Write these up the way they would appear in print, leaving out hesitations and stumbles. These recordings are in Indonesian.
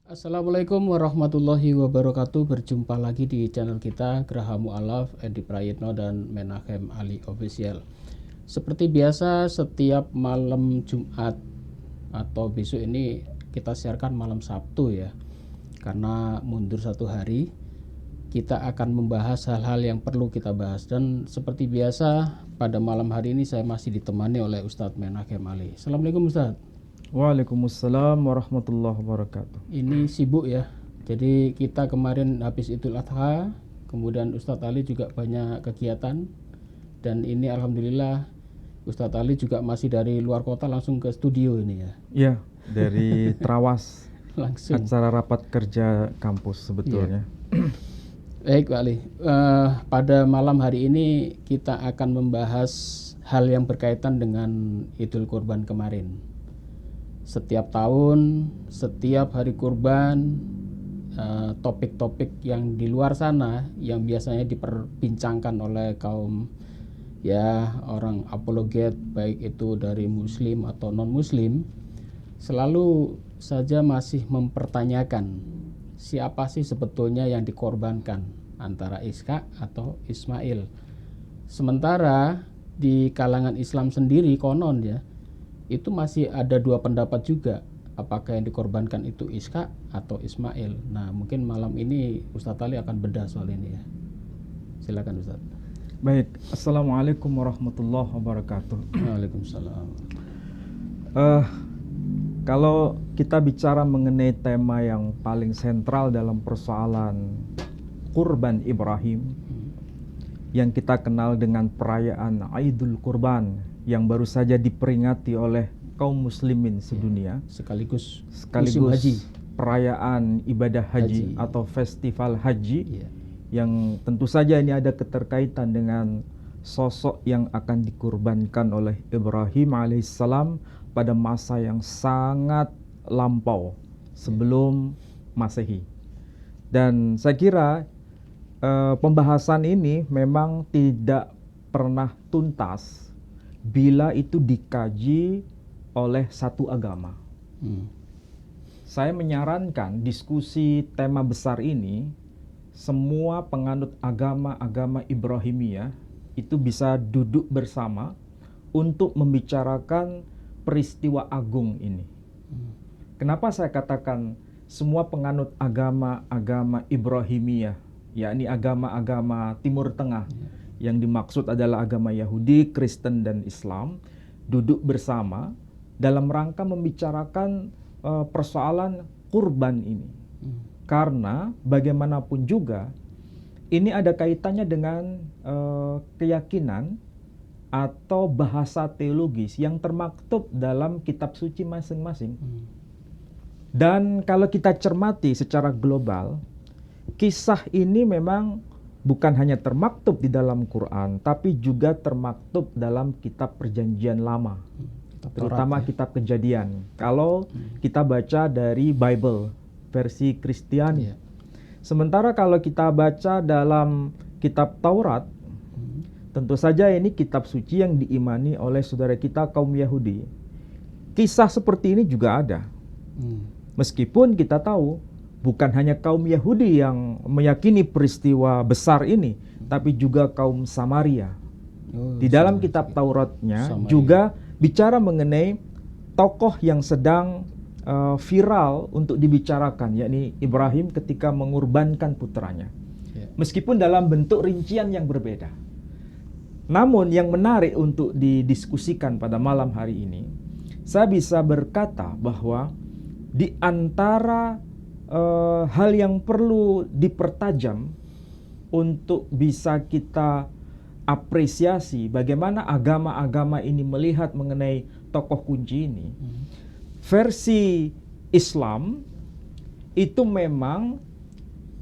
Assalamualaikum warahmatullahi wabarakatuh. Berjumpa lagi di channel kita Graha Mu'alaf, Edi Prayitno dan Menachem Ali Official. Seperti biasa setiap malam Jumat atau besok ini kita siarkan malam Sabtu ya. Karena mundur satu hari, kita akan membahas hal-hal yang perlu kita bahas. Dan seperti biasa pada malam hari ini saya masih ditemani oleh Ustadz Menachem Ali. Assalamualaikum Ustadz. Waalaikumsalam warahmatullahi wabarakatuh. Ini sibuk ya. Jadi kita kemarin habis Idul Adha, kemudian Ustadz Ali juga banyak kegiatan. Dan ini alhamdulillah Ustadz Ali juga masih dari luar kota langsung ke studio ini ya. Iya, dari Trawas, Langsung. acara rapat kerja kampus sebetulnya. Baik Pak Ali, pada malam hari ini kita akan membahas hal yang berkaitan dengan Idul Kurban kemarin. Setiap tahun, setiap hari kurban, topik-topik yang di luar sana yang biasanya diperbincangkan oleh kaum ya orang apologet, baik itu dari muslim atau non muslim, selalu saja masih mempertanyakan siapa sih sebetulnya yang dikorbankan, antara Ishak atau Ismail. Sementara di kalangan Islam sendiri konon ya, itu masih ada dua pendapat juga, apakah yang dikorbankan itu Ishak atau Ismail. Nah mungkin malam ini Ustadz Ali akan bedah soal ini ya. Silakan Ustadz. Baik, assalamualaikum warahmatullahi wabarakatuh. Waalaikumsalam. Kalau kita bicara mengenai tema yang paling sentral dalam persoalan Kurban Ibrahim, yang kita kenal dengan perayaan Idul Kurban yang baru saja diperingati oleh kaum muslimin sedunia, sekaligus haji, perayaan ibadah haji atau festival haji, yang tentu saja ini ada keterkaitan dengan sosok yang akan dikurbankan oleh Ibrahim alaihissalam pada masa yang sangat lampau sebelum Masehi. Dan saya kira pembahasan ini memang tidak pernah tuntas bila itu dikaji oleh satu agama. Saya menyarankan diskusi tema besar ini, semua penganut agama Ibrahimiyah itu bisa duduk bersama untuk membicarakan peristiwa agung ini. Kenapa saya katakan semua penganut agama Ibrahimiyah, yakni agama-agama Timur Tengah, yang dimaksud adalah agama Yahudi, Kristen, dan Islam, duduk bersama dalam rangka membicarakan persoalan kurban ini. Karena bagaimanapun juga ini ada kaitannya dengan keyakinan atau bahasa teologis yang termaktub dalam kitab suci masing-masing. Dan kalau kita cermati secara global, kisah ini memang bukan hanya termaktub di dalam Quran, tapi juga termaktub dalam kitab Perjanjian Lama, terutama kitab Kejadian. Kalau kita baca dari Bible versi Kristiani, sementara kalau kita baca dalam kitab Taurat, tentu saja ini kitab suci yang diimani oleh saudara kita kaum Yahudi. Kisah seperti ini juga ada, meskipun kita tahu bukan hanya kaum Yahudi yang meyakini peristiwa besar ini, tapi juga kaum Samaria. Di dalam kitab Tauratnya juga bicara mengenai tokoh yang sedang viral untuk dibicarakan, yakni Ibrahim ketika mengorbankan putranya. Meskipun dalam bentuk rincian yang berbeda. Namun yang menarik untuk didiskusikan pada malam hari ini, saya bisa berkata bahwa di antara hal yang perlu dipertajam untuk bisa kita apresiasi bagaimana agama-agama ini melihat mengenai tokoh kunci ini. Versi Islam itu memang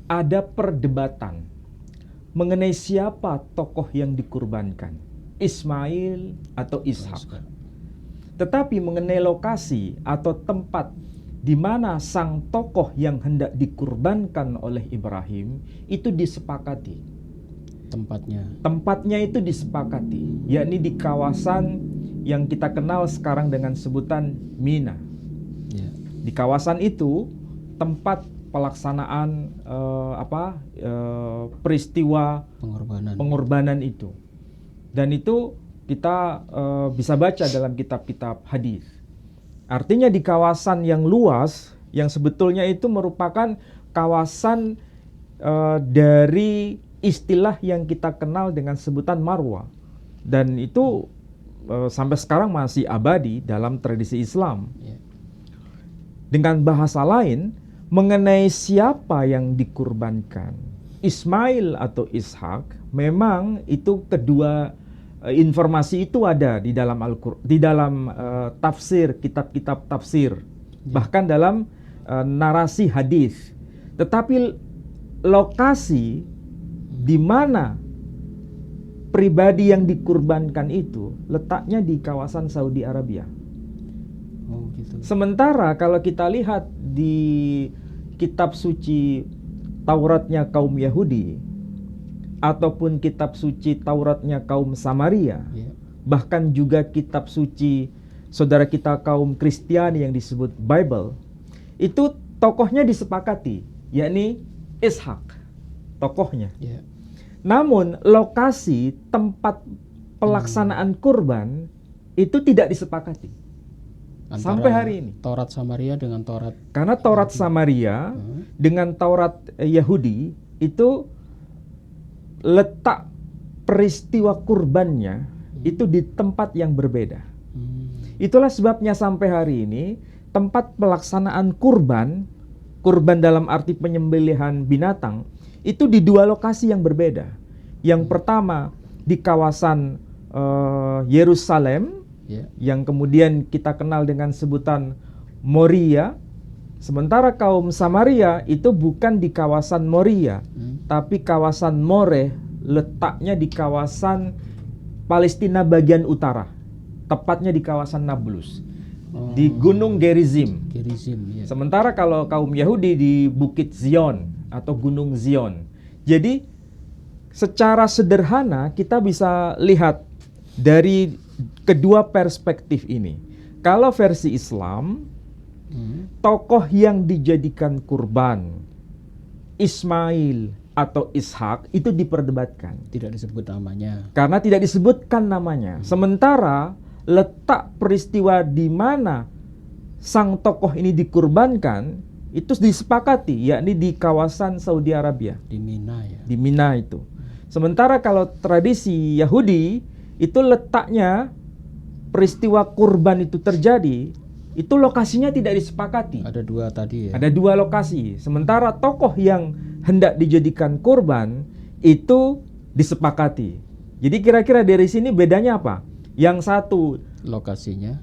ada perdebatan mengenai siapa tokoh yang dikurbankan, Ismail atau Ishak. Tetapi mengenai lokasi atau tempat di mana sang tokoh yang hendak dikurbankan oleh Ibrahim itu disepakati. Tempatnya itu disepakati, yakni di kawasan yang kita kenal sekarang dengan sebutan Mina. Di kawasan itu tempat pelaksanaan peristiwa pengorbanan itu. Dan itu kita bisa baca dalam kitab-kitab hadis. Artinya di kawasan yang luas, yang sebetulnya itu merupakan kawasan dari istilah yang kita kenal dengan sebutan Marwa. Dan itu sampai sekarang masih abadi dalam tradisi Islam. Dengan bahasa lain, mengenai siapa yang dikurbankan, Ismail atau Ishak, memang itu kedua informasi itu ada di dalam tafsir, kitab-kitab tafsir, bahkan dalam narasi hadis. Tetapi lokasi di mana pribadi yang dikurbankan itu letaknya di kawasan Saudi Arabia. Oh, gitu. Sementara kalau kita lihat di kitab suci Tauratnya kaum Yahudi ataupun kitab suci Tauratnya kaum Samaria, bahkan juga kitab suci saudara kita kaum Kristiani yang disebut Bible, itu tokohnya disepakati, yakni Ishak, tokohnya. Namun lokasi tempat pelaksanaan kurban itu tidak disepakati sampai hari ini. Taurat Samaria dengan Taurat, karena Taurat Samaria dengan Taurat Yahudi itu letak peristiwa kurbannya itu di tempat yang berbeda. Itulah sebabnya sampai hari ini tempat pelaksanaan kurban dalam arti penyembelihan binatang itu di dua lokasi yang berbeda. Yang pertama di kawasan Yerusalem, yang kemudian kita kenal dengan sebutan Moria. Sementara kaum Samaria itu bukan di kawasan Moria, tapi kawasan More, letaknya di kawasan Palestina bagian utara, tepatnya di kawasan Nablus, di Gunung Gerizim. Sementara kalau kaum Yahudi di Bukit Zion atau Gunung Zion. Jadi secara sederhana kita bisa lihat dari kedua perspektif ini. Kalau versi Islam, tokoh yang dijadikan kurban, Ismail atau Ishak, itu diperdebatkan. Tidak disebut namanya. Karena tidak disebutkan namanya. Sementara letak peristiwa di mana sang tokoh ini dikurbankan, itu disepakati, yakni di kawasan Saudi Arabia. Di Mina ya. Di Mina itu. Sementara kalau tradisi Yahudi, itu letaknya peristiwa kurban itu terjadi, itu lokasinya tidak disepakati. Ada dua tadi ya. Ada dua lokasi. Sementara tokoh yang hendak dijadikan kurban itu disepakati. Jadi kira-kira dari sini bedanya apa? Yang satu, lokasinya.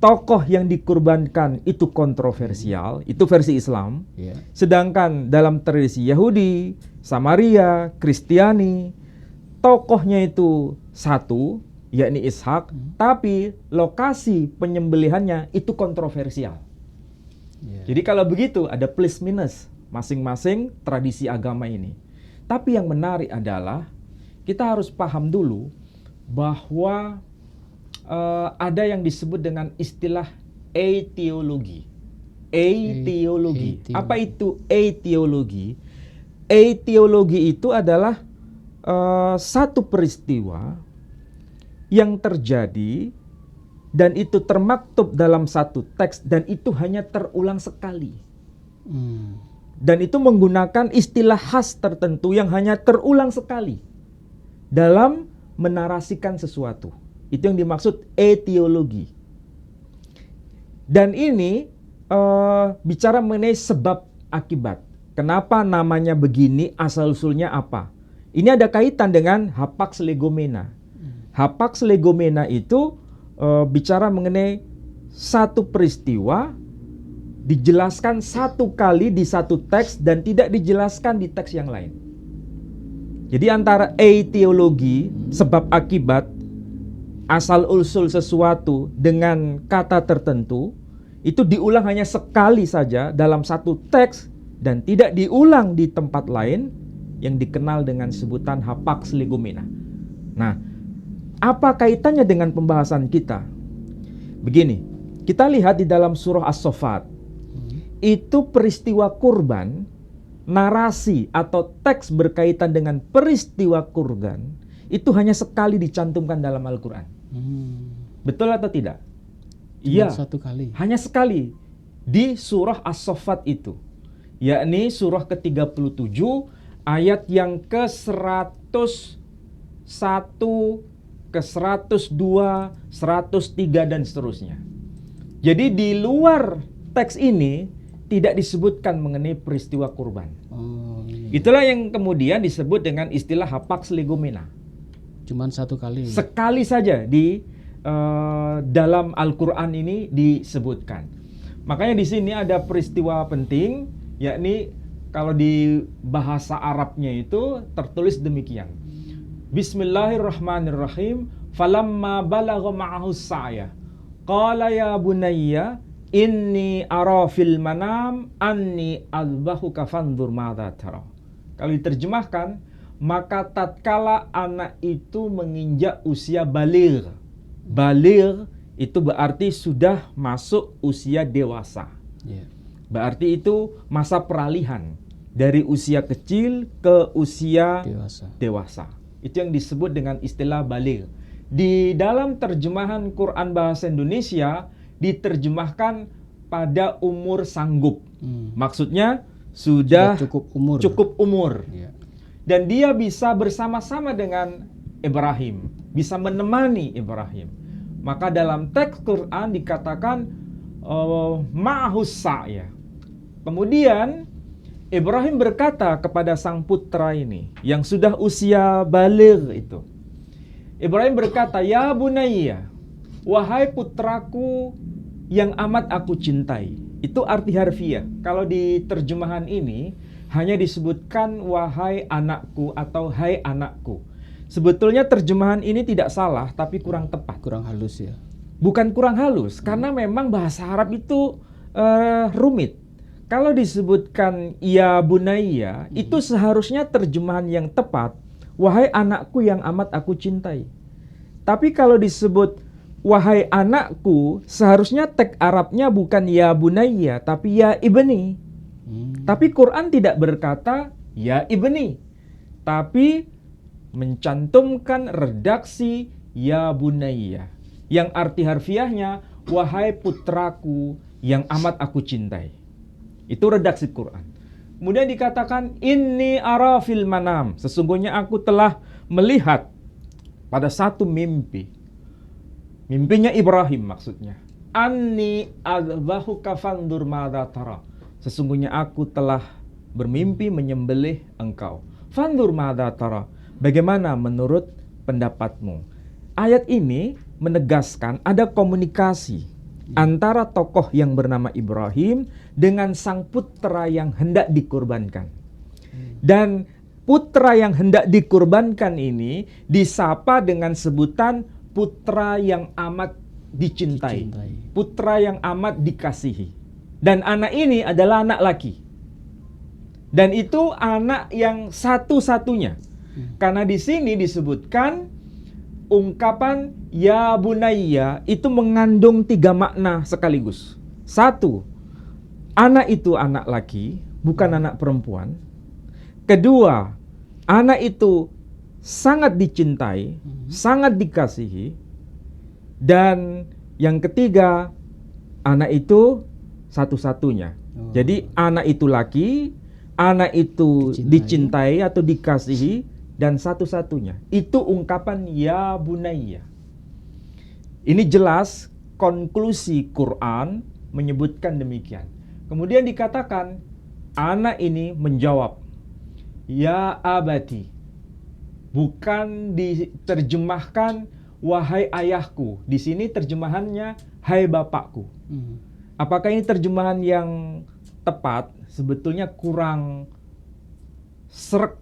Tokoh yang dikurbankan itu kontroversial, itu versi Islam. Sedangkan dalam tradisi Yahudi, Samaria, Kristiani, tokohnya itu satu, yakni Ishak, tapi lokasi penyembelihannya itu kontroversial. Jadi kalau begitu ada plus minus masing-masing tradisi agama ini. Tapi yang menarik adalah kita harus paham dulu bahwa ada yang disebut dengan istilah ateologi. Ateologi. Apa itu ateologi? Ateologi itu adalah satu peristiwa yang terjadi dan itu termaktub dalam satu teks dan itu hanya terulang sekali. Dan itu menggunakan istilah khas tertentu yang hanya terulang sekali dalam menarasikan sesuatu. Itu yang dimaksud ateologi. Dan ini bicara mengenai sebab akibat. Kenapa namanya begini, asal-usulnya apa? Ini ada kaitan dengan hapax legomena. Hapax legomena itu bicara mengenai satu peristiwa dijelaskan satu kali di satu teks dan tidak dijelaskan di teks yang lain. Jadi antara ateologi, sebab akibat, asal-usul sesuatu dengan kata tertentu, itu diulang hanya sekali saja dalam satu teks dan tidak diulang di tempat lain yang dikenal dengan sebutan hapax legomena. Nah, apa kaitannya dengan pembahasan kita? Begini, kita lihat di dalam surah As-Saffat. itu peristiwa kurban, narasi atau teks berkaitan dengan peristiwa kurban itu hanya sekali dicantumkan dalam Al-Quran. Betul atau tidak? Iya, satu kali. Hanya sekali di surah As-Saffat itu, yakni surah ke-37 ayat yang ke-101, ke-102, 103 dan seterusnya. Jadi di luar teks ini tidak disebutkan mengenai peristiwa kurban. Itulah yang kemudian disebut dengan istilah hapax legomena. Cuman satu kali. Sekali saja di dalam Al-Quran ini disebutkan. Makanya di sini ada peristiwa penting, yakni kalau di bahasa Arabnya itu tertulis demikian. Bismillahirrahmanirrahim. Falamma balagha ma'ahu sa'ya qala ya bunayya inni ara fil manam anni azbahuka fanzur madza tara. Kalau diterjemahkan, maka tatkala anak itu menginjak usia baligh. Baligh itu berarti sudah masuk usia dewasa. Berarti itu masa peralihan dari usia kecil ke usia dewasa. Itu yang disebut dengan istilah baligh. Di dalam terjemahan Quran bahasa Indonesia diterjemahkan pada umur sanggup. Maksudnya sudah cukup umur. Dan dia bisa bersama-sama dengan Ibrahim, bisa menemani Ibrahim. Maka dalam teks Quran dikatakan ma'ahus sa'ya. Kemudian Ibrahim berkata kepada sang putra ini yang sudah usia baligh itu. Ibrahim berkata, ya bunayya, wahai putraku yang amat aku cintai. Itu arti harfiah. Kalau di terjemahan ini hanya disebutkan wahai anakku atau hai anakku. Sebetulnya terjemahan ini tidak salah, tapi kurang tepat. Kurang halus ya. Bukan kurang halus, karena memang bahasa Arab itu rumit. Kalau disebutkan ya bunayya, itu seharusnya terjemahan yang tepat. Wahai anakku yang amat aku cintai. Tapi kalau disebut wahai anakku, seharusnya teks Arabnya bukan ya bunayya, tapi ya ibni. Tapi Quran tidak berkata ya ibni, tapi mencantumkan redaksi ya bunayya, yang arti harfiahnya wahai putraku yang amat aku cintai. Itu redaksi Quran. Kemudian dikatakan inni ara fil manam, sesungguhnya aku telah melihat pada satu mimpi. Mimpinya Ibrahim maksudnya. Anni azbahuka fandur madza tara. Sesungguhnya aku telah bermimpi menyembelih engkau. Fandur madza tara. Bagaimana menurut pendapatmu? Ayat ini menegaskan ada komunikasi antara tokoh yang bernama Ibrahim dengan sang putra yang hendak dikurbankan. Dan putra yang hendak dikurbankan ini disapa dengan sebutan putra yang amat dicintai. Putra yang amat dikasihi. Dan anak ini adalah anak laki. Dan itu anak yang satu-satunya. Karena di sini disebutkan ungkapan ya bunayya itu mengandung 3 makna sekaligus. 1, anak itu anak laki, bukan anak perempuan. 2, anak itu sangat dicintai, sangat dikasihi. Dan yang ketiga, anak itu satu-satunya. Jadi anak itu laki, anak itu dicintai atau dikasihi, dan satu-satunya. Itu ungkapan ya bunayya. Ini jelas konklusi Quran menyebutkan demikian. Kemudian dikatakan anak ini menjawab ya abati. Bukan diterjemahkan wahai ayahku. Di sini terjemahannya hai bapakku. Apakah ini terjemahan yang tepat? Sebetulnya kurang sreg.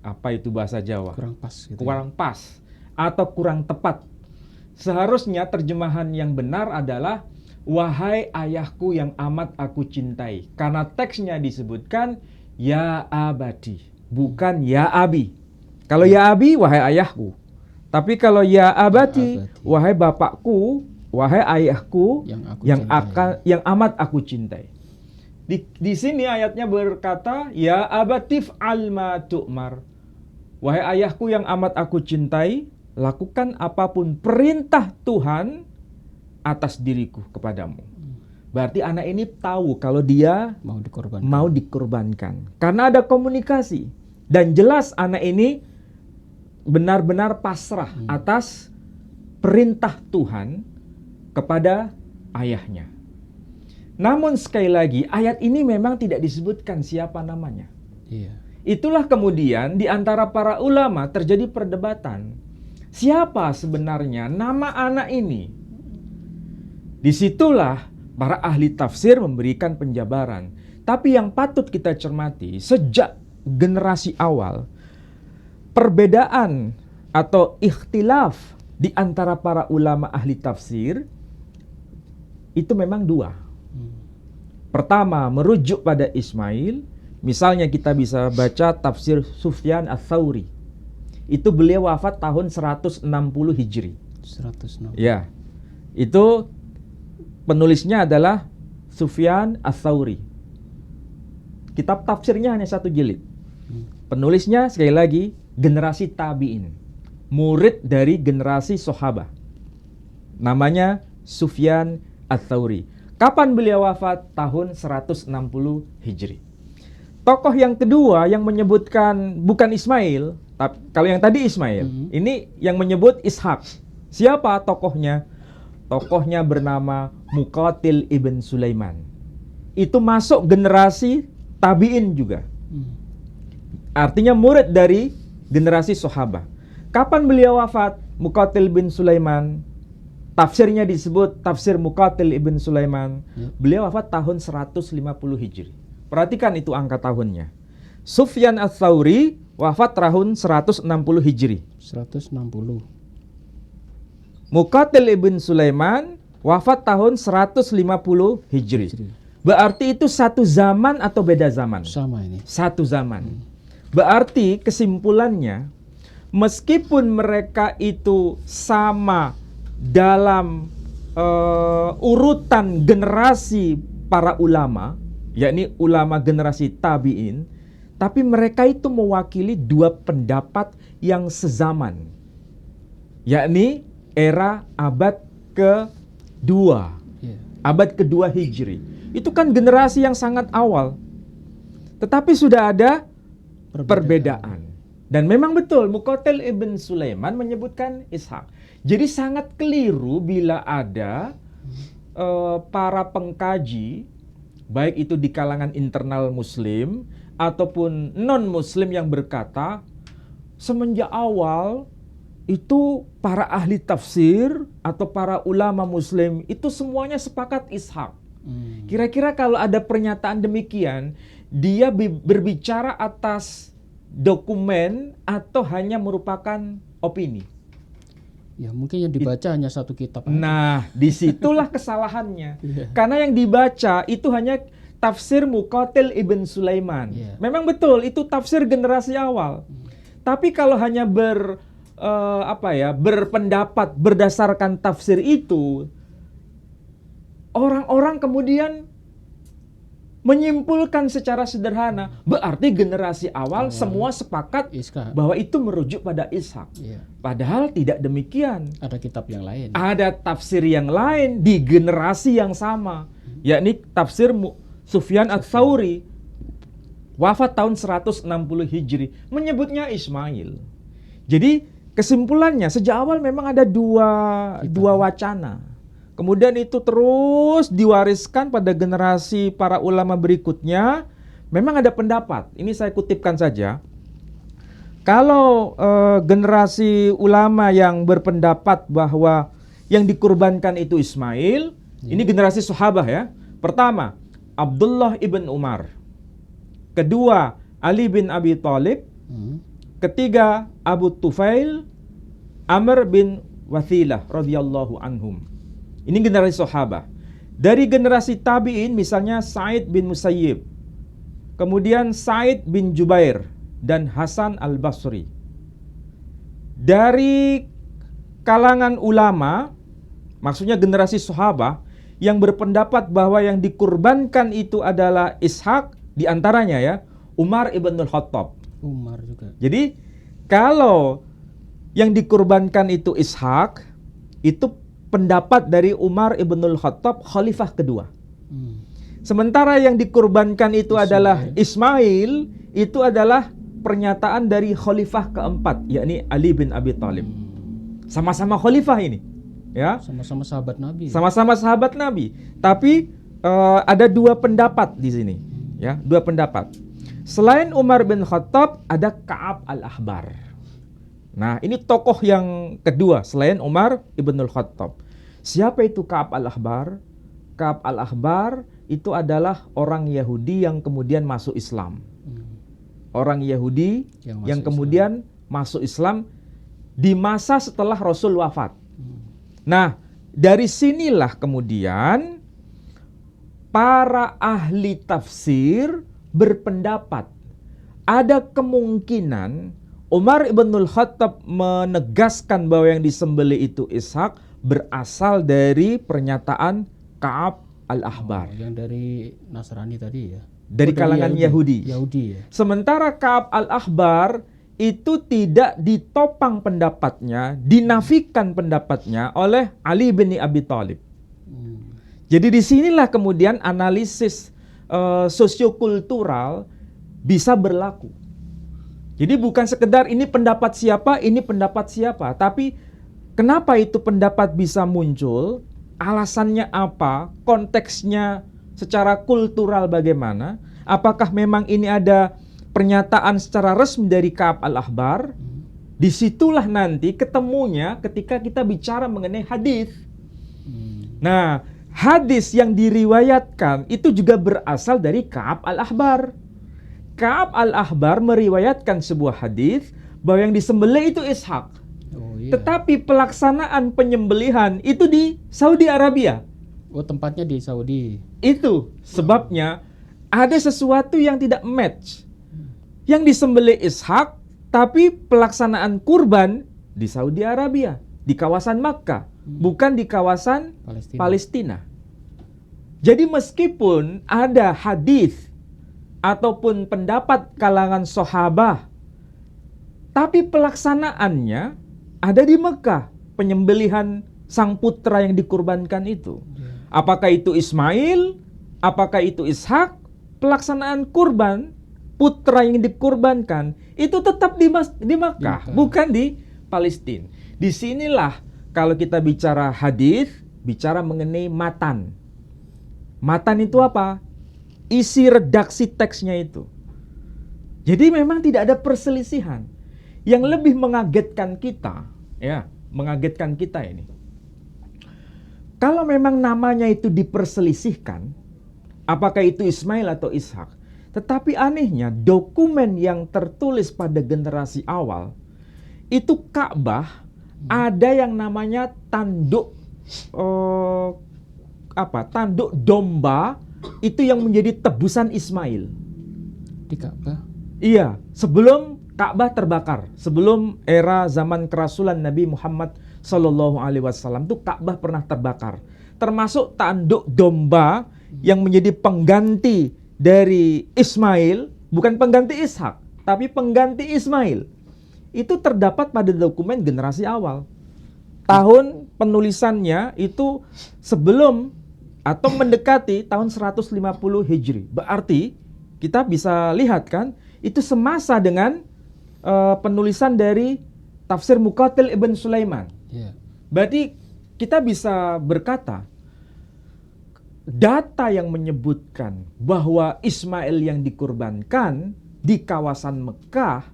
Apa itu bahasa Jawa? Kurang pas gitu. Kurang pas atau kurang tepat. Seharusnya terjemahan yang benar adalah wahai ayahku yang amat aku cintai. Karena teksnya disebutkan ya abadi, bukan ya abi. Kalau ya abi, wahai ayahku. Tapi kalau ya abadi, wahai bapakku, wahai ayahku yang amat aku cintai. Di sini ayatnya berkata, ya abatif alma tu'mar. Wahai ayahku yang amat aku cintai, lakukan apapun perintah Tuhan atas diriku kepadamu. Berarti anak ini tahu kalau dia mau dikorbankan. Karena ada komunikasi. Dan jelas anak ini benar-benar pasrah atas perintah Tuhan kepada ayahnya. Namun sekali lagi, ayat ini memang tidak disebutkan siapa namanya. Iya. Itulah kemudian di antara para ulama terjadi perdebatan. Siapa sebenarnya nama anak ini? Disitulah para ahli tafsir memberikan penjabaran. Tapi yang patut kita cermati, sejak generasi awal, perbedaan atau ikhtilaf di antara para ulama ahli tafsir itu memang dua. Pertama, merujuk pada Ismail. Misalnya kita bisa baca tafsir Sufyan Ats-Tsauri. Itu beliau wafat tahun 160 Hijri. 160. Ya. Itu penulisnya adalah Sufyan Ats-Tsauri. Kitab tafsirnya hanya 1 jilid. Penulisnya sekali lagi generasi tabi'in. Murid dari generasi sahabat. Namanya Sufyan Ats-Tsauri. Kapan beliau wafat? Tahun 160 Hijri. Tokoh yang kedua yang menyebutkan bukan Ismail, tapi kalau yang tadi Ismail, ini yang menyebut Ishak. Siapa tokohnya? Tokohnya bernama Muqatil ibn Sulaiman. Itu masuk generasi tabi'in juga. Artinya murid dari generasi sahabat. Kapan beliau wafat? Muqatil bin Sulaiman. Tafsirnya disebut tafsir Muqatil ibn Sulaiman. Beliau wafat tahun 150 Hijri. Perhatikan itu angka tahunnya. Sufyan Ats-Tsauri wafat tahun 160 Hijri. 160. Muqatil ibn Sulaiman wafat tahun 150 Hijri. Berarti itu satu zaman atau beda zaman? Sama ini. Satu zaman. Berarti kesimpulannya, meskipun mereka itu sama dalam urutan generasi para ulama, yakni ulama generasi tabi'in, tapi mereka itu mewakili dua pendapat yang sezaman, yakni era abad kedua, abad kedua Hijri. Itu kan generasi yang sangat awal, tetapi sudah ada perbedaan. Dan memang betul Muqatil ibn Sulaiman menyebutkan Ishak. Jadi sangat keliru bila ada para pengkaji, baik itu di kalangan internal Muslim ataupun non-Muslim yang berkata, semenjak awal itu para ahli tafsir atau para ulama Muslim itu semuanya sepakat Ishak. Kira-kira kalau ada pernyataan demikian, dia berbicara atas dokumen atau hanya merupakan opini? Ya mungkin yang dibaca hanya satu kitab. Nah, disitulah kesalahannya. Karena yang dibaca itu hanya tafsir Muqatil ibn Sulaiman. Memang betul itu tafsir generasi awal. Tapi kalau hanya berpendapat berdasarkan tafsir itu, orang-orang kemudian menyimpulkan secara sederhana, berarti generasi awal semua sepakat bahwa itu merujuk pada Ishak. Padahal tidak demikian. Ada kitab yang lain. Ada tafsir yang lain di generasi yang sama, yakni tafsir Sufyan Ats-Tsauri, wafat tahun 160 Hijri, menyebutnya Ismail. Jadi kesimpulannya sejak awal memang ada dua wacana. Kemudian itu terus diwariskan pada generasi para ulama berikutnya. Memang ada pendapat, ini saya kutipkan saja. Kalau generasi ulama yang berpendapat bahwa yang dikurbankan itu Ismail, ini generasi sahabat ya. Pertama, Abdullah ibn Umar. Kedua, Ali bin Abi Thalib. Ketiga, Abu Tufail, Amr bin Wathilah radhiyallahu anhum. Ini generasi sahabat. Dari generasi tabi'in misalnya Sa'id bin Musayyib, kemudian Sa'id bin Jubair dan Hasan al-Basri. Dari kalangan ulama, maksudnya generasi sahabat, yang berpendapat bahwa yang dikurbankan itu adalah Ishak, diantaranya ya Umar ibn Khattab. Umar juga. Jadi kalau yang dikurbankan itu Ishak, itu pendapat dari Umar ibn Khattab, khalifah kedua. Sementara yang dikurbankan itu adalah Ismail, itu adalah pernyataan dari khalifah keempat, yakni Ali bin Abi Thalib. Sama-sama khalifah ini, ya. Sama-sama sahabat Nabi. Sama-sama sahabat Nabi. Tapi ada dua pendapat di sini, ya, dua pendapat. Selain Umar bin Khattab, ada Ka'ab al-Ahbar. Nah, ini tokoh yang kedua selain Umar ibn Khattab. Siapa itu Ka'ab al-Ahbar? Ka'ab al-Ahbar itu adalah orang Yahudi yang kemudian masuk Islam. Orang Yahudi yang kemudian masuk Islam di masa setelah Rasul wafat. Nah, dari sinilah kemudian para ahli tafsir berpendapat ada kemungkinan Umar ibn Khattab menegaskan bahwa yang disembelih itu Ishak berasal dari pernyataan Ka'ab al-Ahbar. Yang dari Nasrani tadi ya. Dari kalangan Yahudi. Ya. Sementara Ka'ab al-Ahbar itu tidak ditopang pendapatnya, dinafikan pendapatnya oleh Ali bin Abi Thalib. Jadi disinilah kemudian analisis sosiokultural bisa berlaku. Jadi bukan sekedar ini pendapat siapa, tapi kenapa itu pendapat bisa muncul, alasannya apa, konteksnya secara kultural bagaimana, apakah memang ini ada pernyataan secara resmi dari Ka'ab al-Ahbar. Disitulah nanti ketemunya ketika kita bicara mengenai hadis. Nah, hadis yang diriwayatkan itu juga berasal dari Ka'ab al-Ahbar. Ka'ab al-Ahbar meriwayatkan sebuah hadis bahwa yang disembelih itu Ishak. Tetapi pelaksanaan penyembelihan itu di Saudi Arabia. Oh, tempatnya di Saudi. Itu sebabnya ada sesuatu yang tidak match. Yang disembelih Ishak, tapi pelaksanaan kurban di Saudi Arabia, di kawasan Makkah, bukan di kawasan Palestina. Jadi meskipun ada hadis ataupun pendapat kalangan sahabat, tapi pelaksanaannya ada di Mekah, penyembelihan sang putra yang dikurbankan itu. Apakah itu Ismail, apakah itu Ishak, pelaksanaan kurban putra yang dikurbankan itu tetap di Mekah, bukan di Palestina. Disinilah kalau kita bicara hadis, bicara mengenai matan. Matan itu apa? Isi redaksi teksnya itu. Jadi memang tidak ada perselisihan. Yang lebih mengagetkan kita, ya, mengagetkan kita ini. Kalau memang namanya itu diperselisihkan, apakah itu Ismail atau Ishak, tetapi anehnya dokumen yang tertulis pada generasi awal, itu Ka'bah ada yang namanya tanduk tanduk domba itu yang menjadi tebusan Ismail di Ka'bah. Iya, sebelum Ka'bah terbakar, sebelum era zaman kerasulan Nabi Muhammad SAW itu Ka'bah pernah terbakar. Termasuk tanduk domba yang menjadi pengganti dari Ismail, bukan pengganti Ishak, tapi pengganti Ismail. Itu terdapat pada dokumen generasi awal. Tahun penulisannya itu sebelum atau mendekati tahun 150 Hijri. Berarti kita bisa lihat kan, itu semasa dengan penulisan dari tafsir Muqatil Ibn Sulaiman. Berarti kita bisa berkata, data yang menyebutkan bahwa Ismail yang dikurbankan di kawasan Mekah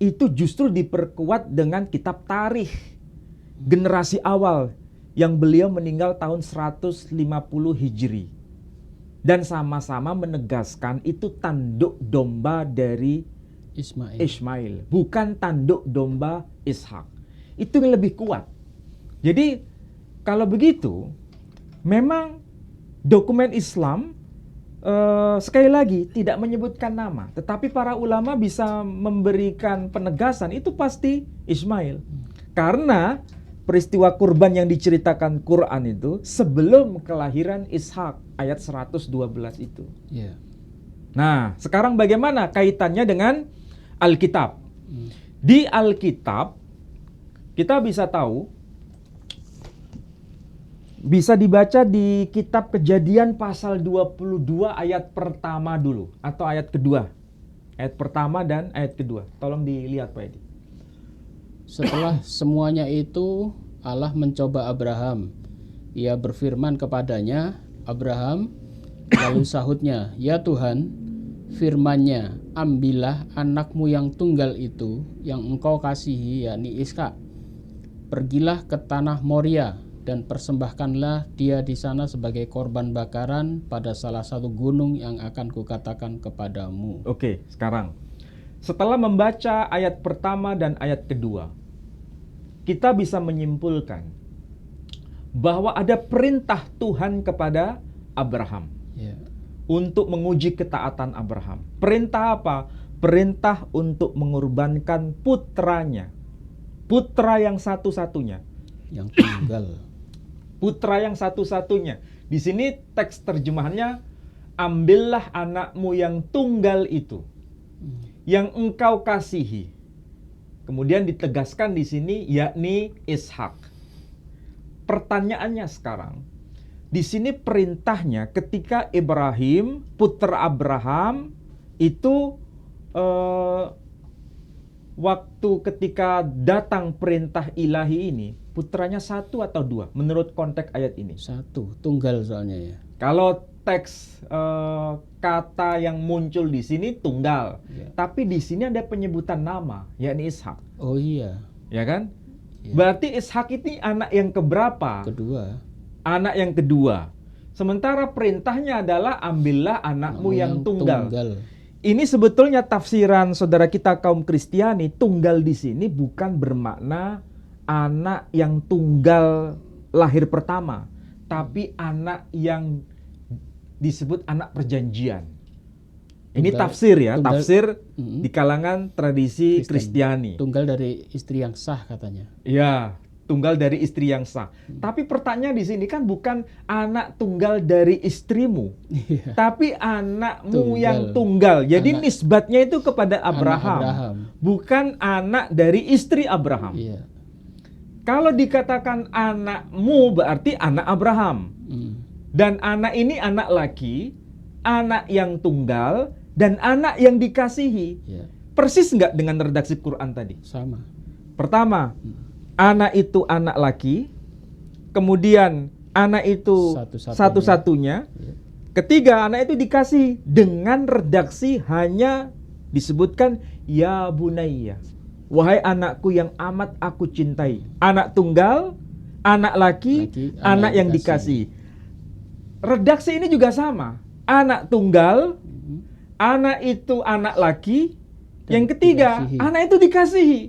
itu justru diperkuat dengan kitab tarikh generasi awal yang beliau meninggal tahun 150 Hijri. Dan sama-sama menegaskan itu tanduk domba dari Ismail, bukan tanduk domba Ishak. Itu yang lebih kuat. Jadi kalau begitu, memang dokumen Islam sekali lagi tidak menyebutkan nama, tetapi para ulama bisa memberikan penegasan itu pasti Ismail. Karena peristiwa kurban yang diceritakan Quran itu sebelum kelahiran Ishak, ayat 112 itu. Ya. Nah, sekarang bagaimana kaitannya dengan Alkitab? Di Alkitab kita bisa tahu, bisa dibaca di kitab Kejadian pasal 22 ayat pertama dulu atau ayat kedua. Ayat pertama dan ayat kedua. Tolong dilihat Pak Edi. Setelah semuanya itu, Allah mencoba Abraham. Ia berfirman kepadanya, Abraham, lalu sahutnya, ya Tuhan, firman-Nya, ambillah anakmu yang tunggal itu, yang engkau kasihi, yakni Ishak. Pergilah ke tanah Moria, dan persembahkanlah dia di sana sebagai korban bakaran pada salah satu gunung yang akan kukatakan kepadamu. Oke, sekarang setelah membaca ayat pertama dan ayat kedua, kita bisa menyimpulkan bahwa ada perintah Tuhan kepada Abraham untuk menguji ketaatan Abraham. Perintah apa? Perintah untuk mengorbankan putranya, putra yang satu-satunya, yang tunggal. Putra yang satu-satunya. Di sini teks terjemahannya, ambillah anakmu yang tunggal itu, yang engkau kasihi. Kemudian ditegaskan di sini, yakni Ishak. Pertanyaannya sekarang, di sini perintahnya ketika Ibrahim, putra Abraham, itu waktu ketika datang perintah ilahi ini, putranya satu atau dua menurut konteks ayat ini? Satu, tunggal soalnya ya. Kalau teks kata yang muncul di sini tunggal, tapi di sini ada penyebutan nama, yakni Ishak. Oh iya. Ya kan? Ya. Berarti Ishak ini anak yang keberapa? Kedua. Anak yang kedua. Sementara perintahnya adalah ambillah anakmu yang tunggal. Ini sebetulnya tafsiran saudara kita kaum Kristiani, tunggal di sini bukan bermakna anak yang tunggal lahir pertama, tapi anak yang disebut anak perjanjian. Ini tafsir ya, tafsir di kalangan tradisi Kristiani. Tunggal dari istri yang sah katanya. Ya, tunggal dari istri yang sah. Tapi pertanyaan di sini kan bukan anak tunggal dari istrimu, tapi anakmu yang tunggal. Jadi nisbatnya itu kepada Abraham, bukan anak dari istri Abraham. Iya. Kalau dikatakan anakmu berarti anak Abraham. Dan anak ini anak laki, anak yang tunggal, dan anak yang dikasihi. Persis nggak dengan redaksi Quran tadi? Sama. Pertama, anak itu anak laki, kemudian anak itu satu-satunya. Ketiga, anak itu dikasih dengan redaksi hanya disebutkan ya bunayya, wahai anakku yang amat aku cintai. Anak tunggal, anak laki, anak yang dikasih. Redaksi ini juga sama. Anak tunggal, anak itu anak laki, yang ketiga dikasihi. Anak itu dikasihi.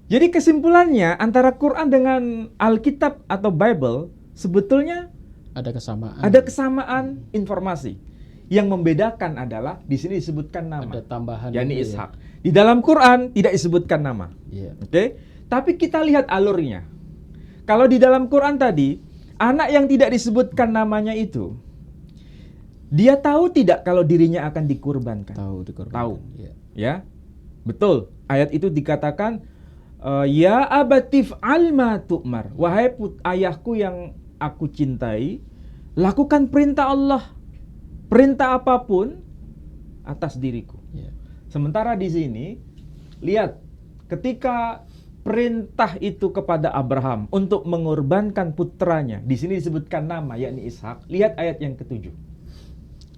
Jadi kesimpulannya antara Quran dengan Alkitab atau Bible sebetulnya ada kesamaan. Ada kesamaan informasi. Yang membedakan adalah di sini disebutkan nama. Ada tambahan. yakni Ishak. Ya. Di dalam Quran tidak disebutkan nama. Oke? Tapi kita lihat alurnya. Kalau di dalam Quran tadi, anak yang tidak disebutkan namanya itu, dia tahu tidak kalau dirinya akan dikurbankan? Tahu, dikurbankan. Tahu. Ya. Betul. Ayat itu dikatakan, ya abatif alma tu'mar. Wahai ayahku yang aku cintai, lakukan perintah Allah. Perintah apapun atas diriku. Sementara di sini, lihat, ketika perintah itu kepada Abraham untuk mengorbankan putranya, di sini disebutkan nama, yakni Ishak. Lihat ayat yang ke-7.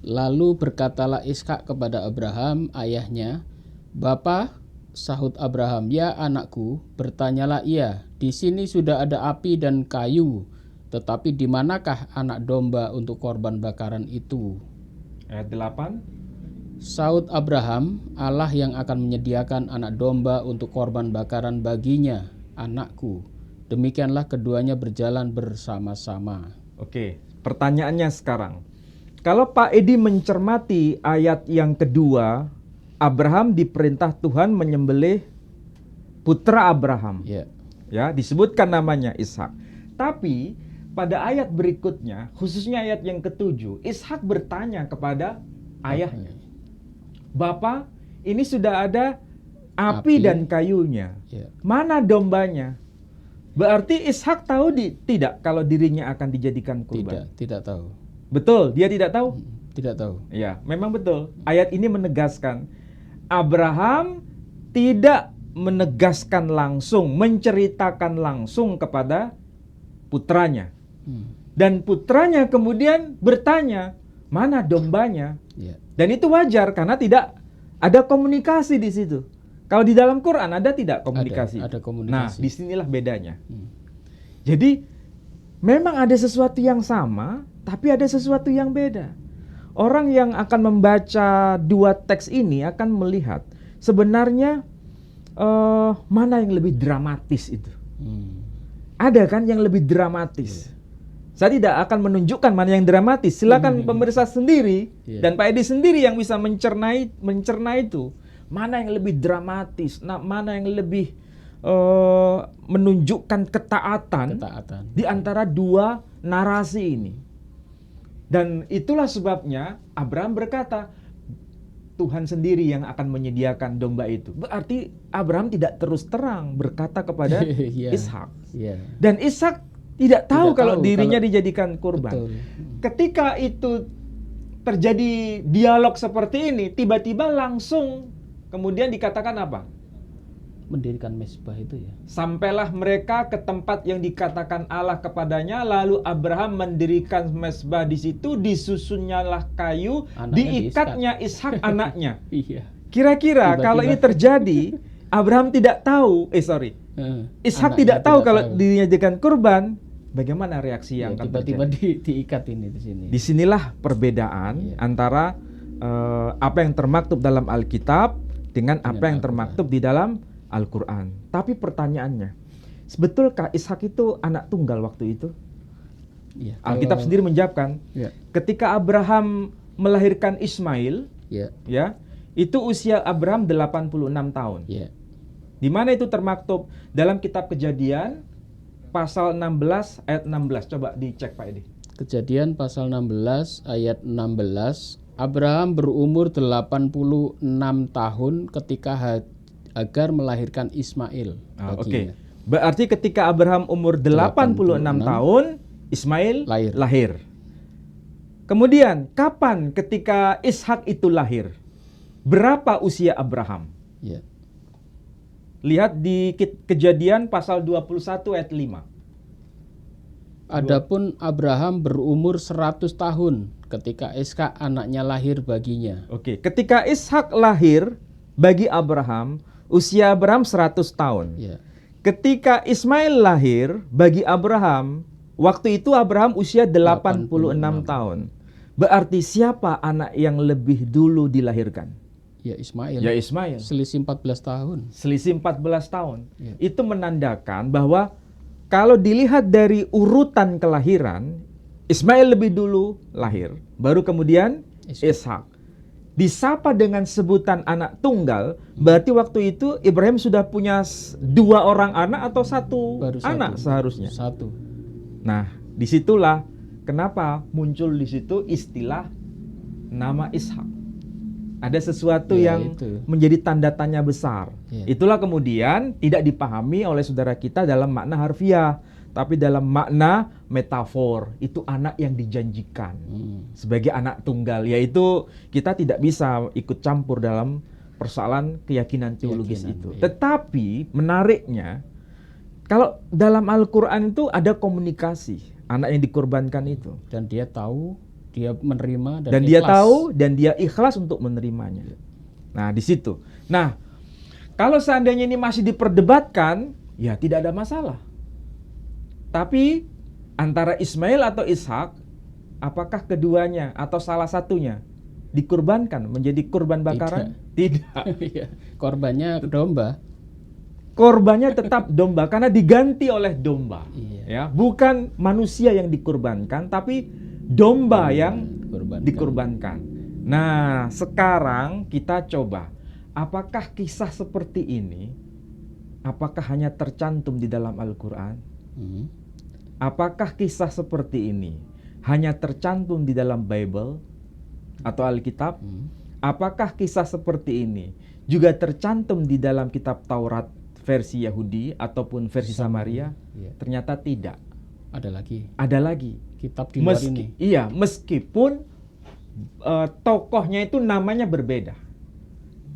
Lalu berkatalah Ishak kepada Abraham, ayahnya, Bapa, sahut Abraham, ya anakku, bertanyalah ia, di sini sudah ada api dan kayu, tetapi di manakah anak domba untuk korban bakaran itu? Ayat 8. Sahut Abraham, Allah yang akan menyediakan anak domba untuk korban bakaran baginya, anakku. Demikianlah keduanya berjalan bersama-sama. Oke, pertanyaannya sekarang. Kalau Pak Edi mencermati ayat yang kedua, Abraham diperintah Tuhan menyembelih putra Abraham. Ya, disebutkan namanya Ishak. Tapi pada ayat berikutnya, khususnya ayat yang ke-7, Ishak bertanya kepada ayahnya, "Bapak, ini sudah ada api dan kayunya. Mana dombanya?" Berarti Ishak tahu tidak kalau dirinya akan dijadikan kurban? Tidak tahu. Betul, dia tidak tahu? Tidak tahu. Ya, memang betul. Ayat ini menegaskan Abraham tidak menegaskan langsung, menceritakan langsung kepada putranya. Dan putranya kemudian bertanya, "Mana dombanya?" Dan itu wajar karena tidak ada komunikasi di situ. Kalau di dalam Quran ada tidak komunikasi? Ada komunikasi. Nah, disinilah bedanya. Jadi memang ada sesuatu yang sama, tapi ada sesuatu yang beda. Orang yang akan membaca dua teks ini akan melihat sebenarnya mana yang lebih dramatis itu. Ada kan yang lebih dramatis. Saya tidak akan menunjukkan mana yang dramatis. Silakan pemirsa sendiri dan Pak Edi sendiri yang bisa mencerna itu. Mana yang lebih dramatis, mana yang lebih menunjukkan ketaatan di antara dua narasi ini. Dan itulah sebabnya Abraham berkata, Tuhan sendiri yang akan menyediakan domba itu. Berarti Abraham tidak terus terang berkata kepada Ishak. Dan Ishak tidak tahu kalau dirinya dijadikan kurban. Betul. Ketika itu terjadi dialog seperti ini, tiba-tiba langsung kemudian dikatakan apa? Mendirikan mezbah itu ya. Sampailah mereka ke tempat yang dikatakan Allah kepadanya, lalu Abraham mendirikan mezbah di situ, disusunnyalah kayu, diikatnya Ishak anaknya. Kira-kira kalau ini terjadi, Abraham tidak tahu, Ishak tidak tahu kalau dirinya dijadikan kurban, bagaimana reaksi yang akan tiba-tiba diikat ini di sini. Disinilah perbedaan antara apa yang termaktub dalam Alkitab dengan apa yang termaktub di dalam Al-Quran. Tapi pertanyaannya, sebetulkah Ishak itu anak tunggal waktu itu? Alkitab sendiri menjawabkan, ketika Abraham melahirkan Ismail, itu usia Abraham 86 tahun. Di mana itu termaktub? Dalam kitab Kejadian pasal 16 ayat 16. Coba dicek Pak Edi. Kejadian pasal 16 ayat 16. Abraham berumur 86 tahun ketika Hagar melahirkan Ismail. Oke. Berarti ketika Abraham umur 86 tahun, Ismail lahir. Kemudian kapan ketika Ishak itu lahir? Berapa usia Abraham? Lihat di Kejadian pasal 21 ayat 5. Adapun Abraham berumur 100 tahun ketika Ishak anaknya lahir baginya. Oke, ketika Ishak lahir bagi Abraham, usia Abraham 100 tahun. Ketika Ismail lahir bagi Abraham, waktu itu Abraham usia 86 tahun. Berarti siapa anak yang lebih dulu dilahirkan? Ya Ismail. Selisih 14 tahun. Selisih 14 tahun. Itu menandakan bahwa kalau dilihat dari urutan kelahiran, Ismail lebih dulu lahir, baru kemudian Ishak. Disapa dengan sebutan anak tunggal, berarti waktu itu Ibrahim sudah punya 2 orang anak atau satu anak seharusnya. Satu. Nah, disitulah kenapa muncul di situ istilah nama Ishak. Ada sesuatu yang menjadi tanda tanya besar. Itulah kemudian tidak dipahami oleh saudara kita dalam makna harfiah, tapi dalam makna metafor. Itu anak yang dijanjikan sebagai anak tunggal, yaitu kita tidak bisa ikut campur dalam persoalan keyakinan teologis itu. Tetapi menariknya, kalau dalam Al-Quran itu ada komunikasi anak yang dikorbankan itu, dan dia tahu, dia menerima dan dia tahu dan dia ikhlas untuk menerimanya. Nah, di situ. Nah, kalau seandainya ini masih diperdebatkan, ya tidak ada masalah. Tapi antara Ismail atau Ishak, apakah keduanya atau salah satunya dikurbankan menjadi kurban bakaran? Tidak. Korbannya domba. Korbannya tetap domba karena diganti oleh domba. Ya, bukan manusia yang dikurbankan, tapi domba yang dikurbankan. Nah, sekarang kita coba, apakah kisah seperti ini apakah hanya tercantum di dalam Al-Quran? Apakah kisah seperti ini hanya tercantum di dalam Bible atau Alkitab? Apakah kisah seperti ini juga tercantum di dalam kitab Taurat versi Yahudi ataupun versi Samaria? Ternyata tidak. Ada lagi. Kitab di luar ini. Iya, meskipun tokohnya itu namanya berbeda.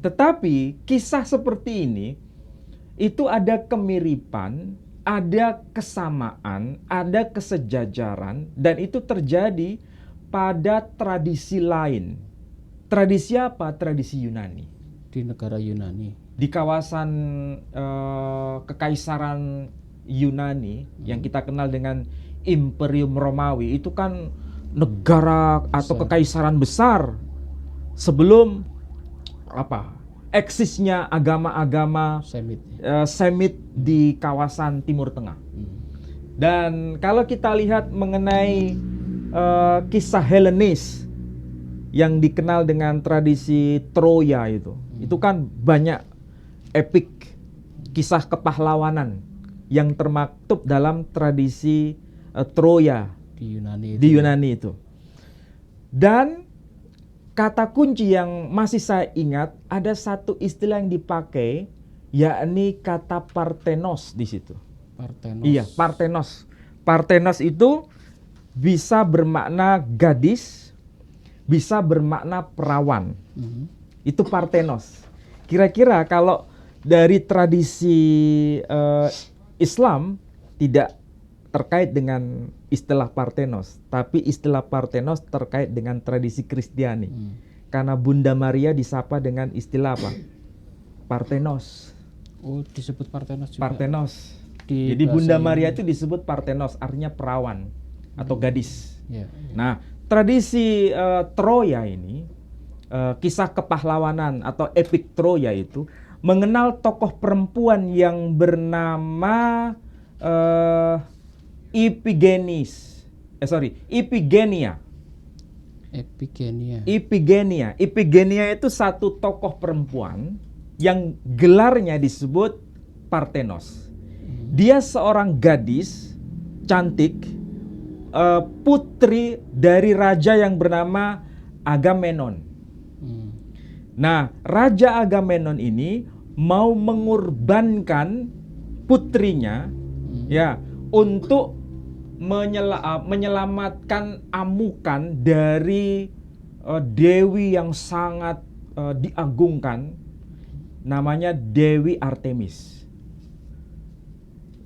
Tetapi kisah seperti ini itu ada kemiripan, ada kesamaan, ada kesejajaran, dan itu terjadi pada tradisi lain. Tradisi apa? Tradisi Yunani. Di negara Yunani. Di kawasan kekaisaran Yunani yang kita kenal dengan Imperium Romawi, itu kan negara atau kekaisaran besar sebelum eksisnya agama-agama Semit di kawasan Timur Tengah. Dan kalau kita lihat mengenai kisah Helenis yang dikenal dengan tradisi Troya itu kan banyak epik kisah kepahlawanan yang termaktub dalam tradisi Troya di Yunani itu. Dan kata kunci yang masih saya ingat, ada satu istilah yang dipakai, yakni kata Parthenos di situ. Parthenos. Iya, Parthenos. Parthenos itu bisa bermakna gadis, bisa bermakna perawan. Itu Parthenos. Kira-kira kalau dari tradisi Islam tidak terkait dengan istilah Parthenos, tapi istilah Parthenos terkait dengan tradisi Kristiani. Karena Bunda Maria disapa dengan istilah apa? Parthenos. Oh, disebut Parthenos juga. Parthenos. Jadi Bunda Maria itu disebut Parthenos, artinya perawan atau gadis. Nah, tradisi Troya ini, kisah kepahlawanan atau epik Troya itu mengenal tokoh perempuan yang bernama Iphigenia. Iphigenia itu satu tokoh perempuan yang gelarnya disebut Parthenos. Dia seorang gadis cantik, putri dari raja yang bernama Agamemnon. Nah, Raja Agamemnon ini mau mengorbankan putrinya untuk menyelamatkan amukan dari dewi yang sangat diagungkan, namanya Dewi Artemis.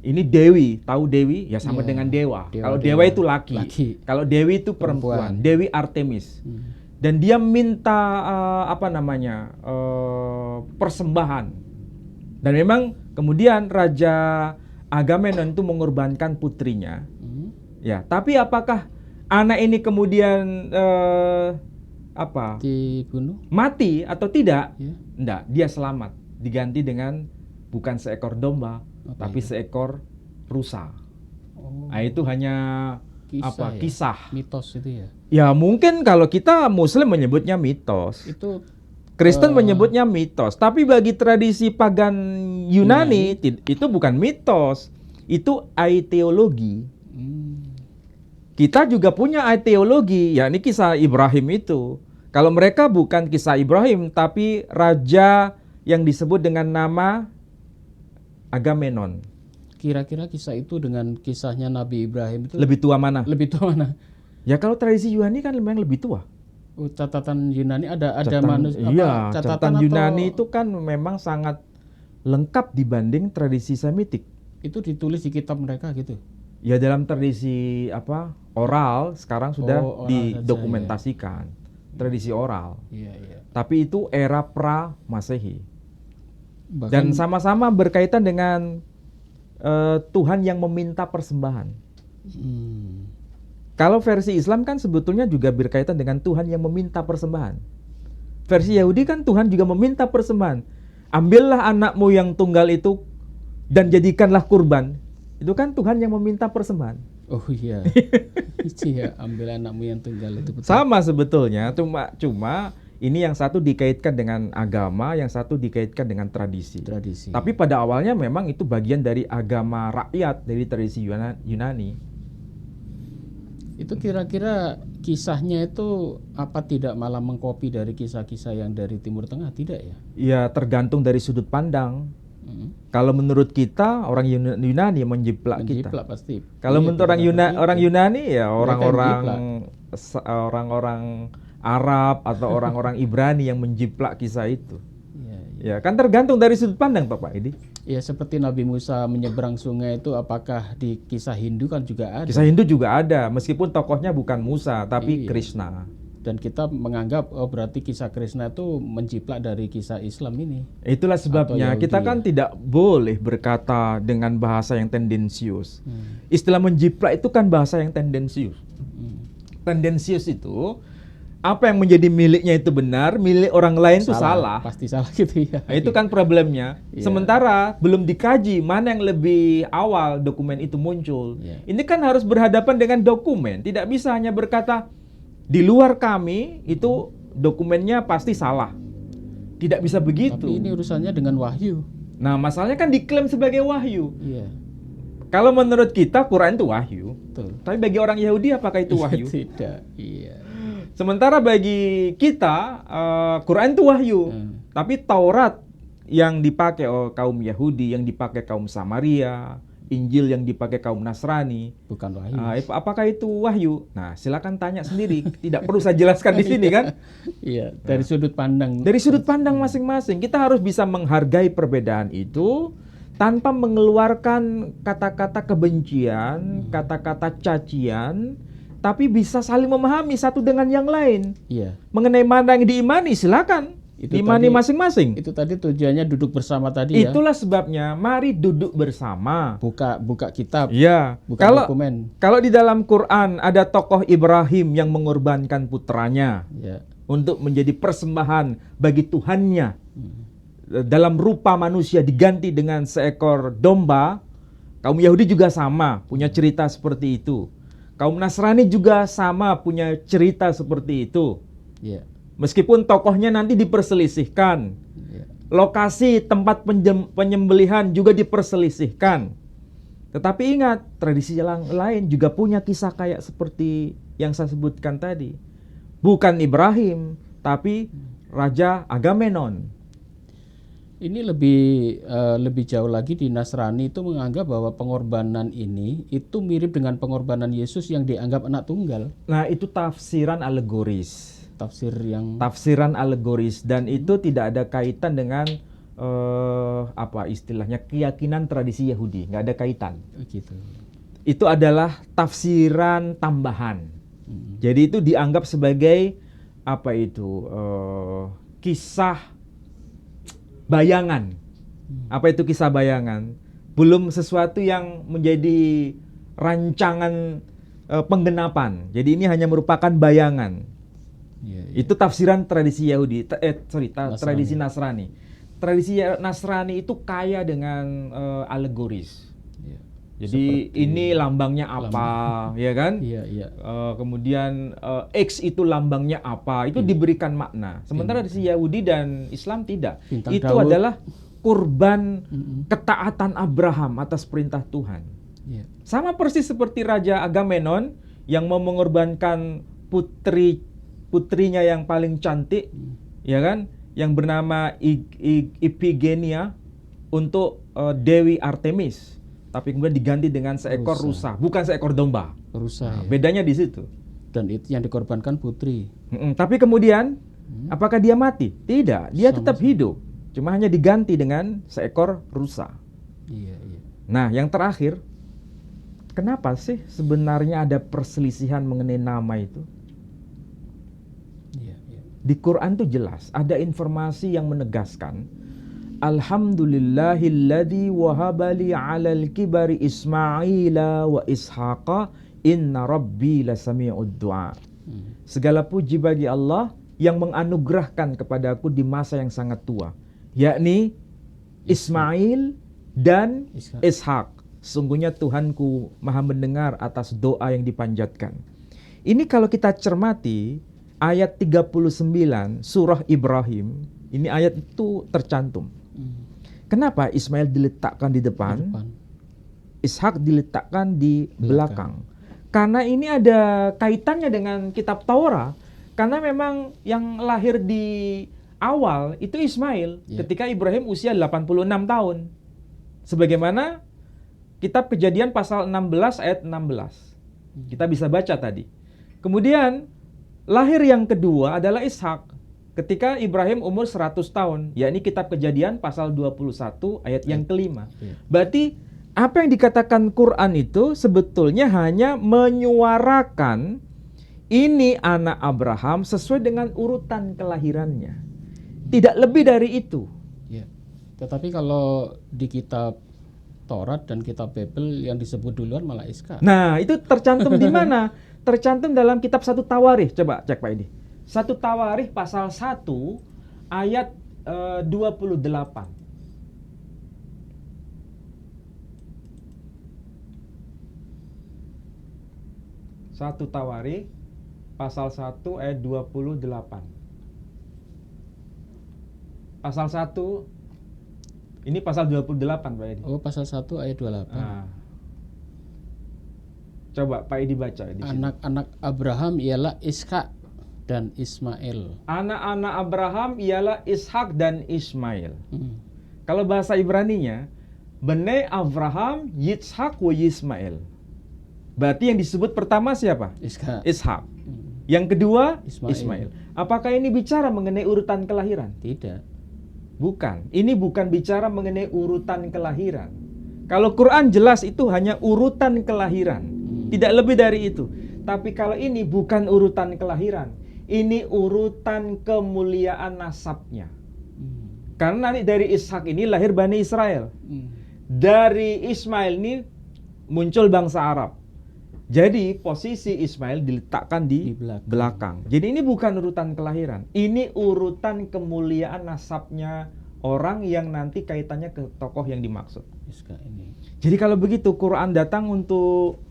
Ini Dewi, tahu Dewi? Ya sama dengan dewa. Kalau dewa itu laki. Kalau Dewi itu perempuan. Dewi Artemis. Dan dia minta persembahan. Dan memang kemudian Raja Agamemnon itu mengorbankan putrinya. Ya, tapi apakah anak ini kemudian dibunuh? Mati atau tidak? Enggak, dia selamat. Diganti dengan bukan seekor domba, tapi seekor rusa. Nah, itu hanya kisah. Mitos itu ya. Ya, mungkin kalau kita Muslim menyebutnya mitos. Itu Kristen menyebutnya mitos, tapi bagi tradisi pagan Yunani itu bukan mitos, itu aiteologi. Kita juga punya aiteologi, yakni kisah Ibrahim itu. Kalau mereka bukan kisah Ibrahim, tapi raja yang disebut dengan nama Agamemnon. Kira-kira kisah itu dengan kisahnya Nabi Ibrahim itu lebih tua mana? Lebih tua mana? Ya kalau tradisi Yunani kan memang lebih tua. Catatan Yunani ada catatan Yunani itu kan memang sangat lengkap dibanding tradisi Semitik. Itu ditulis di kitab mereka gitu. Ya dalam tradisi oral sekarang sudah didokumentasikan saja, ya. Tradisi oral. Tapi itu era pra-Masehi. Dan sama-sama berkaitan dengan Tuhan yang meminta persembahan. Kalau versi Islam kan sebetulnya juga berkaitan dengan Tuhan yang meminta persembahan. Versi Yahudi kan Tuhan juga meminta persembahan. Ambillah anakmu yang tunggal itu dan jadikanlah kurban. Itu kan Tuhan yang meminta persembahan. Oh iya. Iya, ambil anakmu yang tunggal itu betul. Sama sebetulnya, cuma Ini yang satu dikaitkan dengan agama, yang satu dikaitkan dengan tradisi. Tapi pada awalnya memang itu bagian dari agama rakyat, dari tradisi Yunani. Itu kira-kira kisahnya itu apa tidak malah mengkopi dari kisah-kisah yang dari Timur Tengah, tidak ya? Ya tergantung dari sudut pandang. Kalau menurut kita orang Yunani menjiplak kita. Pasti. Kalau menurut orang Yunani ya orang-orang Arab atau orang-orang Ibrani yang menjiplak kisah itu. Ya kan tergantung dari sudut pandang Pak Edi. Ya seperti Nabi Musa menyeberang sungai itu, apakah di kisah Hindu kan juga ada? Kisah Hindu juga ada, meskipun tokohnya bukan Musa tapi Krishna. Dan kita menganggap berarti kisah Krishna itu menjiplak dari kisah Islam ini. Itulah sebabnya kita kan tidak boleh berkata dengan bahasa yang tendensius. Istilah menjiplak itu kan bahasa yang tendensius. Tendensius itu apa yang menjadi miliknya itu benar, milik orang lain itu salah. Pasti salah gitu ya. Nah, itu kan problemnya. Sementara belum dikaji mana yang lebih awal dokumen itu muncul. Ini kan harus berhadapan dengan dokumen. Tidak bisa hanya berkata di luar kami itu dokumennya pasti salah. Tidak bisa begitu. Tapi ini urusannya dengan wahyu. Nah, masalahnya kan diklaim sebagai wahyu. Kalau menurut kita Quran itu wahyu. Betul. Tapi bagi orang Yahudi apakah itu wahyu? Tidak. Sementara bagi kita Quran itu wahyu. Tapi Taurat yang dipakai oleh kaum Yahudi, yang dipakai kaum Samaria, Injil yang dipakai kaum Nasrani, bukan wahyu. Apakah itu wahyu? Nah, silakan tanya sendiri. Tidak perlu saya jelaskan di sini kan? Iya, dari sudut pandang. Dari sudut pandang masing-masing, kita harus bisa menghargai perbedaan itu tanpa mengeluarkan kata-kata kebencian, kata-kata cacian, tapi bisa saling memahami satu dengan yang lain. Mengenai mana yang diimani, silakan. Imani masing-masing. Itu tadi tujuannya duduk bersama tadi ya. Itulah sebabnya mari duduk bersama. Buka kitab. Iya. Buka dokumen. Kalau di dalam Quran ada tokoh Ibrahim yang mengorbankan putranya untuk menjadi persembahan bagi Tuhannya. Dalam rupa manusia diganti dengan seekor domba. Kaum Yahudi juga sama, punya cerita seperti itu. Kaum Nasrani juga sama, punya cerita seperti itu. Meskipun tokohnya nanti diperselisihkan, lokasi tempat penyembelihan juga diperselisihkan. Tetapi ingat, tradisi lain juga punya kisah kayak seperti yang saya sebutkan tadi. Bukan Ibrahim, tapi Raja Agamenon. Ini lebih jauh lagi, di Nasrani itu menganggap bahwa pengorbanan ini itu mirip dengan pengorbanan Yesus yang dianggap anak tunggal. Nah, itu tafsiran alegoris. Tafsiran alegoris, dan itu tidak ada kaitan dengan apa istilahnya keyakinan tradisi Yahudi, nggak ada kaitan. Gitu. Itu adalah tafsiran tambahan. Jadi itu dianggap sebagai apa itu kisah bayangan. Apa itu kisah bayangan? Belum sesuatu yang menjadi rancangan penggenapan. Jadi ini hanya merupakan bayangan. Itu tafsiran tradisi Yahudi, tradisi Nasrani. Tradisi Nasrani itu kaya dengan alegoris. Jadi ini lambangnya apa, ya kan? Kemudian X itu lambangnya apa, itu diberikan makna. Sementara tradisi Yahudi dan Islam tidak. Itu adalah kurban ketaatan Abraham atas perintah Tuhan. Sama persis seperti Raja Agamenon yang mau mengorbankan putrinya yang paling cantik, ya kan, yang bernama Iphigenia untuk Dewi Artemis, tapi kemudian diganti dengan seekor rusa, bukan seekor domba. Rusa. Bedanya di situ. Dan itu yang dikorbankan putri. Tapi kemudian, apakah dia mati? Tidak, dia tetap hidup, cuma hanya diganti dengan seekor rusa. Nah, yang terakhir, kenapa sih sebenarnya ada perselisihan mengenai nama itu? Di Quran itu jelas, ada informasi yang menegaskan Alhamdulillahilladzi wahabali alal kibari Ismaila wa Ishaqa inna rabbi lasami'ud du'a. Segala puji bagi Allah yang menganugerahkan kepadaku di masa yang sangat tua, yakni Ismail dan Ishak. Sungguhnya Tuhanku maha mendengar atas doa yang dipanjatkan. Ini kalau kita cermati, ayat 39 surah Ibrahim, ini ayat itu tercantum. Kenapa Ismail diletakkan di depan, Ishak diletakkan di belakang? Karena ini ada kaitannya dengan kitab Taurat. Karena memang yang lahir di awal itu Ismail ketika Ibrahim usia 86 tahun. Sebagaimana kitab Kejadian pasal 16 ayat 16. Kita bisa baca tadi. Kemudian lahir yang kedua adalah Ishak ketika Ibrahim umur 100 tahun, yakni kitab Kejadian pasal 21 ayat yang kelima. Berarti apa yang dikatakan Quran itu sebetulnya hanya menyuarakan ini anak Abraham sesuai dengan urutan kelahirannya. Tidak lebih dari itu. Ya. Tetapi kalau di kitab Taurat dan kitab Babel yang disebut duluan malah Iska. Nah, itu tercantum di mana? Tercantum dalam kitab 1 Tawarikh. Coba cek Pak Edi. 1 Tawarikh pasal 1 ayat 28. 1 Tawarikh pasal 1 ayat 28. Pasal 1 ini pasal 28 Pak Edi. Oh, pasal 1 ayat 28. Nah. Coba Pak Edi baca di sini. Anak-anak Abraham ialah Ishak dan Ismail. Anak-anak Abraham ialah Ishak dan Ismail. Kalau bahasa Ibraninya, Bnei Abraham, Yitzhak wa Yismail. Berarti yang disebut pertama siapa? Ishak. Yang kedua Ismail. Apakah ini bicara mengenai urutan kelahiran? Tidak. Bukan. Ini bukan bicara mengenai urutan kelahiran. Kalau Quran jelas itu hanya urutan kelahiran. Tidak lebih dari itu. Tapi kalau ini bukan urutan kelahiran. Ini urutan kemuliaan nasabnya. Karena nanti dari Ishak ini lahir Bani Israel. Dari Ismail ini muncul bangsa Arab. Jadi posisi Ismail diletakkan di belakang. Jadi ini bukan urutan kelahiran. Ini urutan kemuliaan nasabnya orang yang nanti kaitannya ke tokoh yang dimaksud. Jadi kalau begitu Quran datang untuk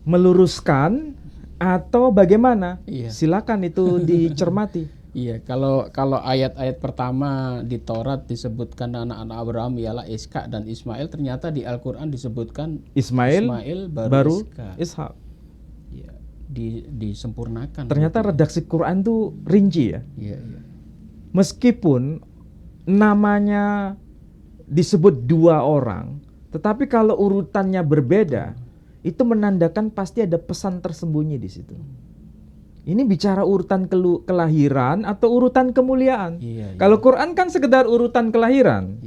meluruskan atau bagaimana? Silakan itu dicermati. Iya, kalau ayat-ayat pertama di Taurat disebutkan anak-anak Abraham ialah Ishak dan Ismail, ternyata di Al-Qur'an disebutkan Ismail baru Ishak. Iya, disempurnakan. Ternyata redaksi Quran itu rinci ya. Iya. Meskipun namanya disebut dua orang, tetapi kalau urutannya berbeda, itu menandakan pasti ada pesan tersembunyi di situ. Ini bicara urutan kelahiran atau urutan kemuliaan. Kalau Quran kan sekedar urutan kelahiran.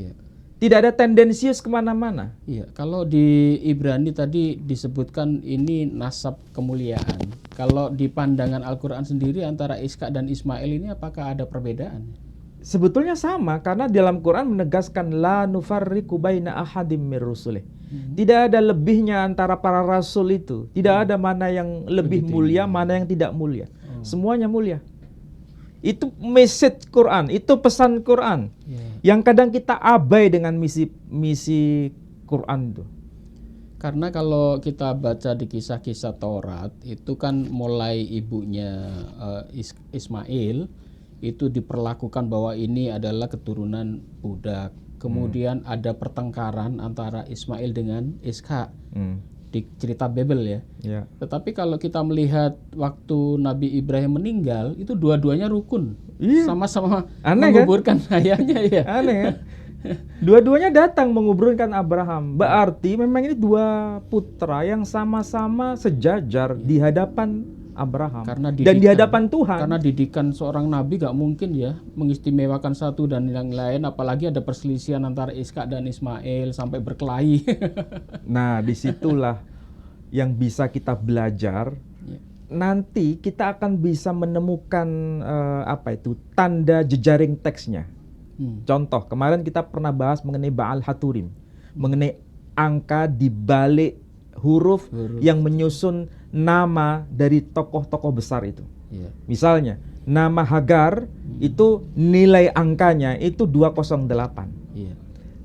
Tidak ada tendensius kemana-mana. Iya, kalau di Ibrani tadi disebutkan ini nasab kemuliaan. Kalau di pandangan Al-Quran sendiri antara Ishak dan Ismail ini apakah ada perbedaan? Sebetulnya sama, karena dalam Quran menegaskan la nufarriqu baina ahadim mir rusulih. Tidak ada lebihnya antara para rasul itu. Tidak ada mana yang lebih mulia, mana yang tidak mulia. Semuanya mulia. Itu message Quran, itu pesan Quran. Yang kadang kita abai dengan misi Quran itu. Karena kalau kita baca di kisah-kisah Taurat, itu kan mulai ibunya Ismail itu diperlakukan bahwa ini adalah keturunan budak. Kemudian ada pertengkaran antara Ismail dengan Ishak di cerita Babel ya. Tetapi kalau kita melihat waktu Nabi Ibrahim meninggal, itu dua-duanya rukun, sama-sama menguburkan ayahnya ya. Aneh ya. Dua-duanya datang menguburkan Abraham. Berarti memang ini dua putra yang sama-sama sejajar di hadapan Abraham dan di hadapan Tuhan. Karena didikan seorang nabi gak mungkin ya mengistimewakan satu dan yang lain, apalagi ada perselisihan antara Ishak dan Ismail sampai berkelahi. Nah, disitulah yang bisa kita belajar. Nanti kita akan bisa menemukan tanda jejaring teksnya. Contoh, kemarin kita pernah bahas mengenai Baal Haturim, mengenai angka di balik huruf yang menyusun nama dari tokoh-tokoh besar itu. Misalnya nama Hagar itu nilai angkanya itu 208.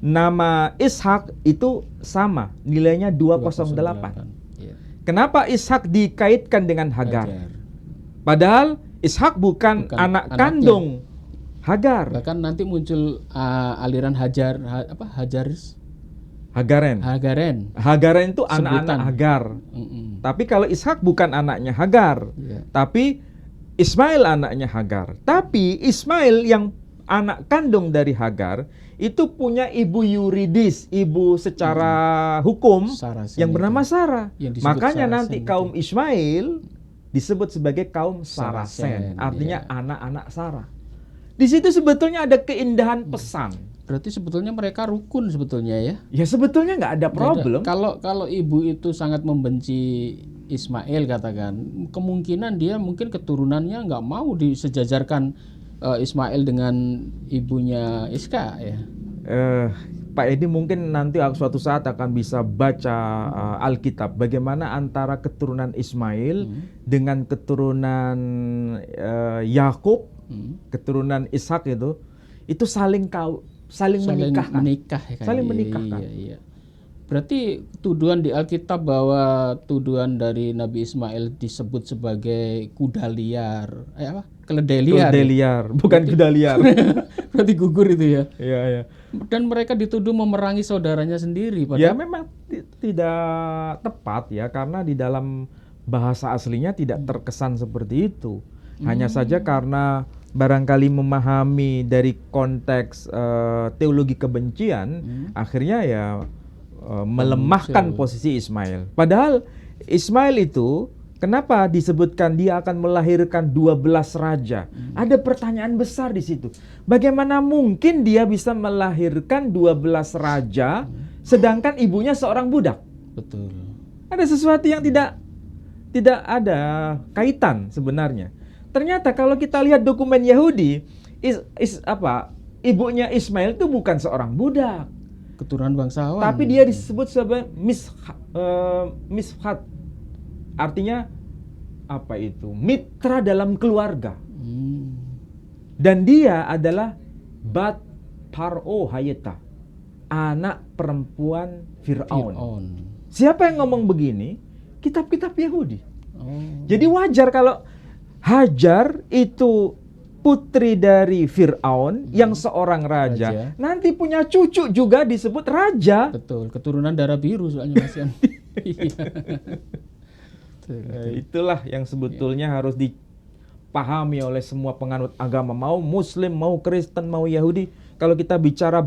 Nama Ishak itu sama, nilainya 208. Kenapa Ishak dikaitkan dengan Hagar? Padahal Ishak bukan anak anaknya. kandung Hagar. Bahkan nanti muncul aliran Hagaren. Hagaren itu anak-anak Hagar. Tapi kalau Ishak bukan anaknya Hagar, tapi Ismail anaknya Hagar. Tapi Ismail yang anak kandung dari Hagar itu punya ibu yuridis, ibu secara hukum yang bernama Sarah. Makanya Sarasen nanti kaum Ismail disebut sebagai kaum Sarasen, artinya anak-anak Sarah. Di situ sebetulnya ada keindahan pesan. Berarti sebetulnya mereka rukun sebetulnya ya? Ya sebetulnya nggak ada problem. Kalau ibu itu sangat membenci Ismail katakan, kemungkinan dia mungkin keturunannya nggak mau disejajarkan Ismail dengan ibunya Iska ya. Pak Edi mungkin nanti suatu saat akan bisa baca Alkitab bagaimana antara keturunan Ismail dengan keturunan Yakub, keturunan Ishak itu saling menikahkan. Saling menikahkan. Iya. Berarti tuduhan di Alkitab bahwa tuduhan dari Nabi Ismail disebut sebagai kuda liar, keledai liar, bukan kuda liar. Berarti gugur itu ya. Iya. Dan mereka dituduh memerangi saudaranya sendiri. Ya memang tidak tepat ya, karena di dalam bahasa aslinya tidak terkesan seperti itu. Hanya saja karena barangkali memahami dari konteks teologi kebencian, akhirnya ya melemahkan posisi Ismail. Padahal Ismail itu kenapa disebutkan dia akan melahirkan 12 raja? Ada pertanyaan besar di situ. Bagaimana mungkin dia bisa melahirkan 12 raja sedangkan ibunya seorang budak? Betul. Ada sesuatu yang tidak ada kaitan sebenarnya. Ternyata kalau kita lihat dokumen Yahudi, ibunya Ismail itu bukan seorang budak, keturunan bangsawan. Tapi dia disebut sebagai Mishpat. Artinya apa itu? Mitra dalam keluarga. Dan dia adalah Bat Paro Hayeta, anak perempuan Fir'aun. Siapa yang ngomong begini? Kitab-kitab Yahudi. Jadi wajar kalau Hajar itu putri dari Fir'aun yang seorang raja, nanti punya cucu juga disebut raja. Betul, keturunan darah biru soalnya Mas Yan. Itulah yang sebetulnya harus dipahami oleh semua penganut agama, mau Muslim, mau Kristen, mau Yahudi. Kalau kita bicara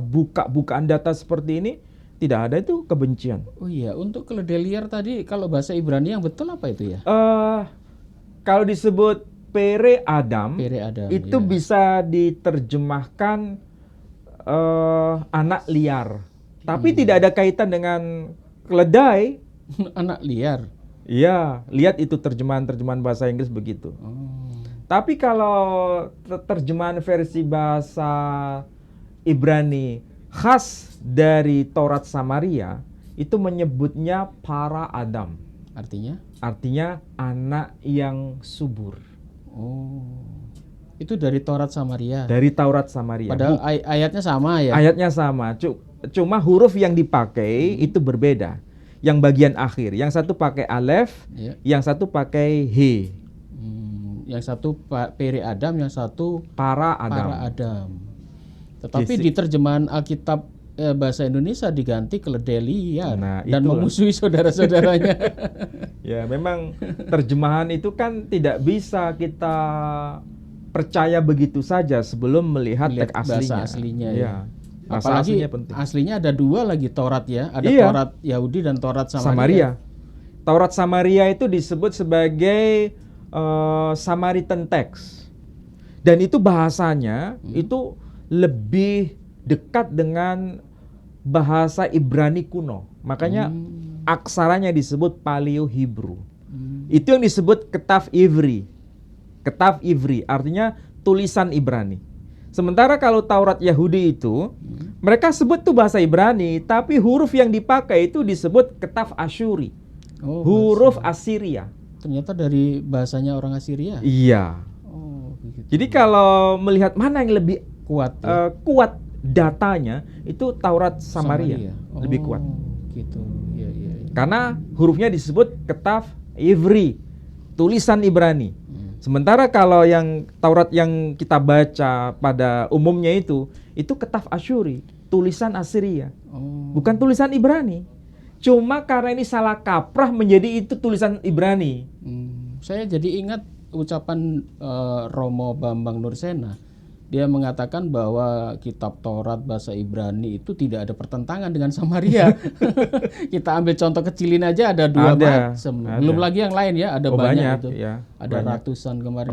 bukaan data seperti ini, tidak ada itu kebencian. Oh iya, untuk keledai liar tadi kalau bahasa Ibrani yang betul apa itu ya? Kalau disebut Pere Adam itu bisa diterjemahkan anak liar. Tapi tidak ada kaitan dengan keledai. Anak liar? Iya, lihat itu terjemahan bahasa Inggris begitu. Tapi kalau terjemahan versi bahasa Ibrani khas dari Taurat Samaria, itu menyebutnya para Adam. Artinya anak yang subur. Itu dari Taurat Samaria. Dari Taurat Samaria. Padahal ayatnya sama ya. Ayatnya sama. Cuma huruf yang dipakai itu berbeda. Yang bagian akhir, yang satu pakai alef, yang satu pakai he. Yang satu Pere Adam, yang satu para Adam. Tetapi di terjemahan Alkitab bahasa Indonesia diganti keledai liar dan memusuhi saudara-saudaranya. Ya, memang terjemahan itu kan tidak bisa kita percaya begitu saja sebelum melihat teks bahasa aslinya. Ya. Apalagi aslinya ada dua lagi Taurat ya, ada Taurat Yahudi dan Taurat Samaria. Taurat Samaria itu disebut sebagai Samaritan text. Dan itu bahasanya itu lebih dekat dengan bahasa Ibrani kuno. Makanya aksaranya disebut Paleo Hebrew. Itu yang disebut Ketaf Ivri. Ketaf Ivri artinya tulisan Ibrani. Sementara kalau Taurat Yahudi itu mereka sebut tuh bahasa Ibrani, tapi huruf yang dipakai itu disebut Ketaf Asyuri. Huruf Assyria. Ternyata dari bahasanya orang Assyria. Iya. Begitu. Jadi kalau melihat mana yang lebih kuat datanya itu Taurat Samaria. Lebih kuat. Gitu. Ya. Karena hurufnya disebut Ketaf Ivri, tulisan Ibrani. Sementara kalau yang Taurat yang kita baca pada umumnya itu Ketaf Asyuri, tulisan Assyria. Bukan tulisan Ibrani. Cuma karena ini salah kaprah menjadi itu tulisan Ibrani. Saya jadi ingat ucapan Romo Bambang Nursena. Dia mengatakan bahwa kitab Taurat bahasa Ibrani itu tidak ada pertentangan dengan Samaria. Kita ambil contoh kecilin aja ada 2 macam. Belum lagi yang lain ya, ada banyak itu. Ya, ada ratusan kemarin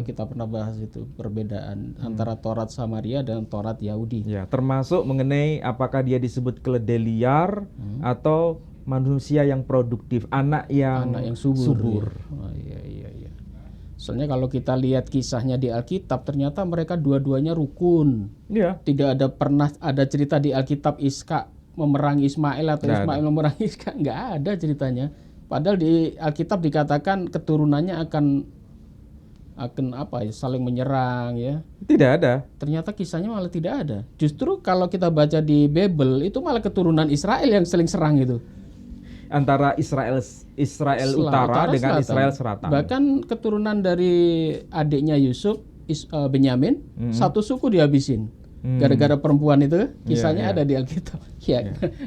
kita pernah bahas itu perbedaan antara Taurat Samaria dan Taurat Yahudi. Ya, termasuk mengenai apakah dia disebut keledai liar atau manusia yang produktif, anak yang subur. Ya. Oh, iya. Soalnya kalau kita lihat kisahnya di Alkitab, ternyata mereka dua-duanya rukun. Iya. Tidak ada pernah ada cerita di Alkitab Iska memerangi Ismail atau Ismail memerangi Iska, nggak ada ceritanya. Padahal di Alkitab dikatakan keturunannya akan saling menyerang ya. Tidak ada. Ternyata kisahnya malah tidak ada. Justru kalau kita baca di Bible itu malah keturunan Israel yang saling serang itu. Antara Israel Utara dengan Selatan. Israel Selatan. Bahkan keturunan dari adiknya Yusuf, Benyamin, satu suku dihabisin. Gara-gara perempuan itu, kisahnya ada di Alkitab.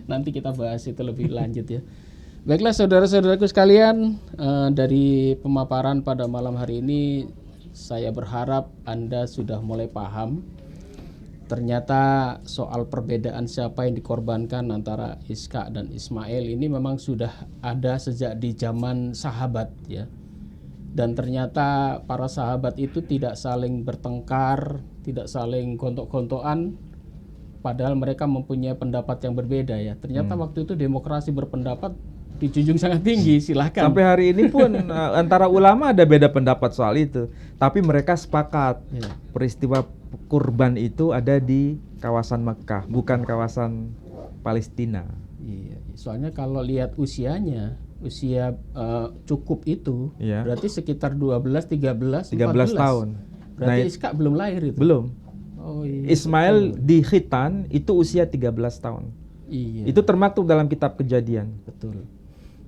Nanti kita bahas itu lebih lanjut ya. Baiklah saudara-saudaraku sekalian, dari pemaparan pada malam hari ini, saya berharap Anda sudah mulai paham. Ternyata soal perbedaan siapa yang dikorbankan antara Iska dan Ismail ini memang sudah ada sejak di zaman sahabat ya. Dan ternyata para sahabat itu tidak saling bertengkar, tidak saling gontok-gontokan, padahal mereka mempunyai pendapat yang berbeda ya. Ternyata waktu itu demokrasi berpendapat dijunjung sangat tinggi, silahkan. Sampai hari ini pun antara ulama ada beda pendapat soal itu, tapi mereka sepakat peristiwa kurban itu ada di kawasan Mekah, bukan kawasan Palestina. Iya, soalnya kalau lihat usia cukup itu, berarti sekitar 13 tahun. Berarti Iska belum lahir itu? Belum. Oh, iya. Ismail di khitan itu usia 13 tahun. Iya. Itu termaktub dalam kitab Kejadian. Betul.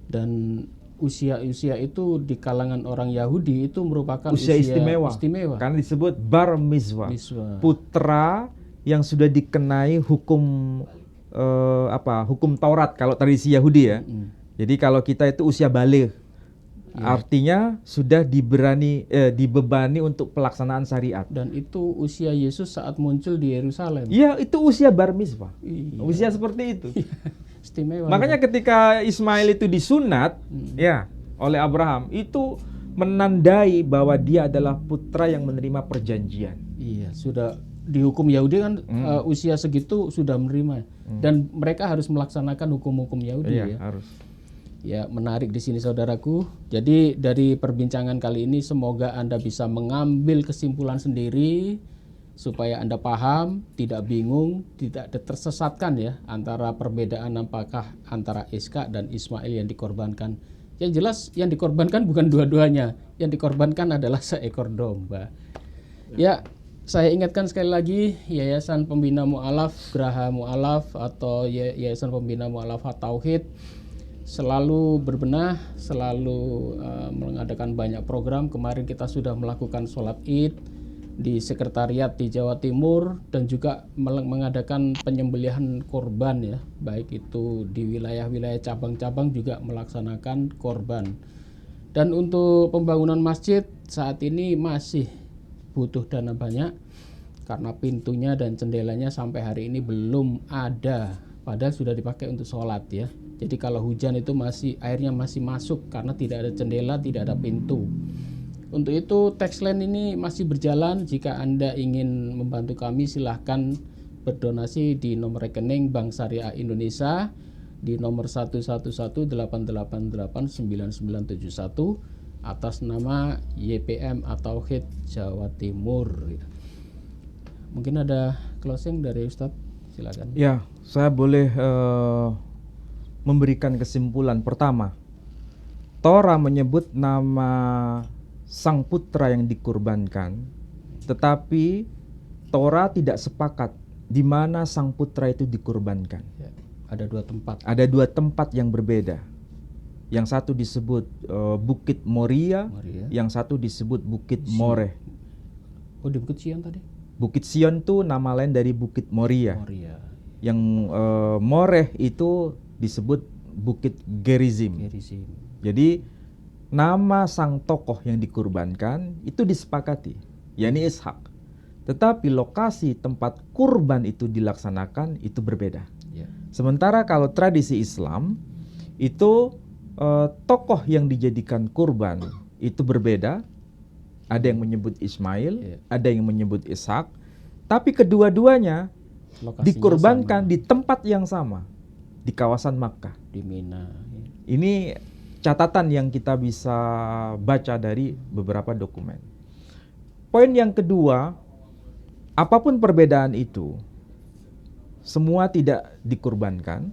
Dan usia itu di kalangan orang Yahudi itu merupakan usia istimewa. Karena disebut bar mizwah. Putra yang sudah dikenai hukum hukum Taurat kalau tradisi Yahudi ya. Jadi kalau kita itu usia baligh. Artinya sudah dibebani untuk pelaksanaan syariat. Dan itu usia Yesus saat muncul di Yerusalem. Iya, itu usia bar mizwah. Usia seperti itu. Istimewa. Makanya ketika Ismail itu disunat oleh Abraham, itu menandai bahwa dia adalah putra yang menerima perjanjian. Iya, sudah dihukum Yahudi kan usia segitu sudah menerima. Dan mereka harus melaksanakan hukum-hukum Yahudi ya. Harus. Ya, menarik di sini saudaraku. Jadi dari perbincangan kali ini semoga Anda bisa mengambil kesimpulan sendiri supaya Anda paham, tidak bingung, tidak tersesatkan ya antara perbedaan apakah antara Iska dan Ismail yang dikorbankan. Yang jelas yang dikorbankan bukan dua-duanya, yang dikorbankan adalah seekor domba. Ya, saya ingatkan sekali lagi, Yayasan Pembina Mu'alaf, Geraha Mu'alaf atau Yayasan Pembina Mu'alaf Tauhid selalu berbenah, selalu mengadakan banyak program. Kemarin kita sudah melakukan sholat Id di sekretariat di Jawa Timur dan juga mengadakan penyembelihan korban ya, baik itu di wilayah-wilayah cabang-cabang juga melaksanakan korban. Dan untuk pembangunan masjid saat ini masih butuh dana banyak karena pintunya dan jendelanya sampai hari ini belum ada, padahal sudah dipakai untuk sholat ya. Jadi kalau hujan itu airnya masih masuk karena tidak ada jendela, tidak ada pintu. Untuk itu Textline ini masih berjalan. Jika Anda ingin membantu kami silahkan berdonasi di nomor rekening Bank Syariah Indonesia di nomor 111888991 atas nama YPM atau Tauhid Jawa Timur. Mungkin ada closing dari Ustadz, silakan. Ya, saya boleh memberikan kesimpulan. Pertama, Torah menyebut nama sang putra yang dikurbankan, tetapi Torah tidak sepakat di mana sang putra itu dikurbankan. Ya, ada dua tempat. Ada dua tempat yang berbeda. Yang satu disebut Bukit Moria, yang satu disebut Bukit Moreh. Oh, di Bukit Sion tadi? Bukit Sion itu nama lain dari Bukit Moria. Yang Moreh itu disebut Bukit Gerizim. Jadi nama sang tokoh yang dikurbankan itu disepakati, yakni Ishak. Tetapi lokasi tempat kurban itu dilaksanakan itu berbeda. Sementara kalau tradisi Islam itu tokoh yang dijadikan kurban itu berbeda. Ada yang menyebut Ismail, ada yang menyebut Ishak, tapi kedua-duanya dikurbankan sama, di tempat yang sama, di kawasan Makkah, di Mina. Ini catatan yang kita bisa baca dari beberapa dokumen. Poin yang kedua, apapun perbedaan itu, semua tidak dikurbankan,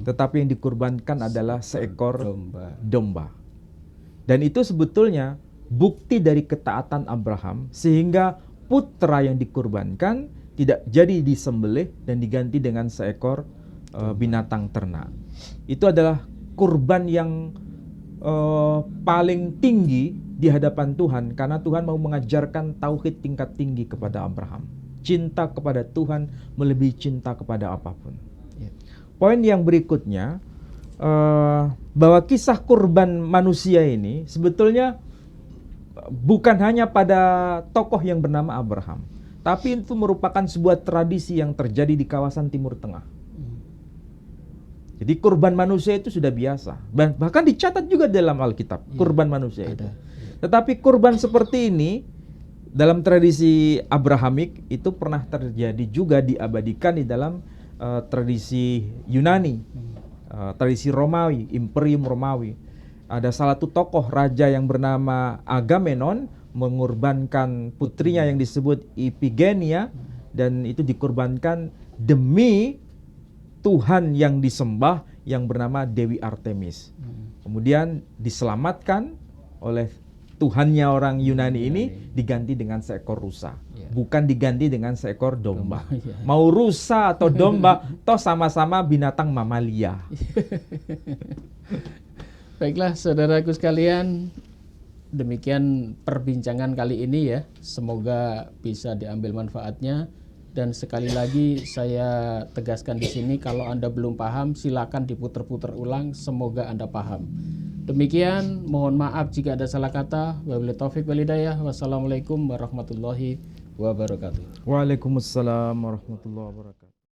tetapi yang dikurbankan adalah seekor domba. Dan itu sebetulnya bukti dari ketaatan Abraham, sehingga putra yang dikurbankan tidak jadi disembelih dan diganti dengan seekor binatang ternak. Itu adalah kurban yang paling tinggi di hadapan Tuhan, karena Tuhan mau mengajarkan tauhid tingkat tinggi kepada Abraham. Cinta kepada Tuhan melebihi cinta kepada apapun. Poin yang berikutnya, bahwa kisah kurban manusia ini sebetulnya bukan hanya pada tokoh yang bernama Abraham, tapi itu merupakan sebuah tradisi yang terjadi di kawasan Timur Tengah. Jadi kurban manusia itu sudah biasa, bahkan dicatat juga dalam Alkitab, kurban manusia itu. Tetapi kurban seperti ini dalam tradisi Abrahamik itu pernah terjadi juga, diabadikan di dalam tradisi Yunani, tradisi Romawi, Imperium Romawi. Ada salah satu tokoh raja yang bernama Agamenon mengorbankan putrinya yang disebut Iphigenia, dan itu dikorbankan demi Tuhan yang disembah yang bernama Dewi Artemis. Kemudian diselamatkan oleh Tuhannya orang Yunani ini, diganti dengan seekor rusa, bukan diganti dengan seekor domba. Mau rusa atau domba, toh sama-sama binatang mamalia. Baiklah saudaraku sekalian, demikian perbincangan kali ini ya. Semoga bisa diambil manfaatnya. Dan sekali lagi saya tegaskan di sini, kalau Anda belum paham silakan diputar-putar ulang, semoga Anda paham. Demikian, mohon maaf jika ada salah kata. Wabillahi taufik wal hidayah. Wassalamualaikum warahmatullahi wabarakatuh. Waalaikumsalam warahmatullahi wabarakatuh.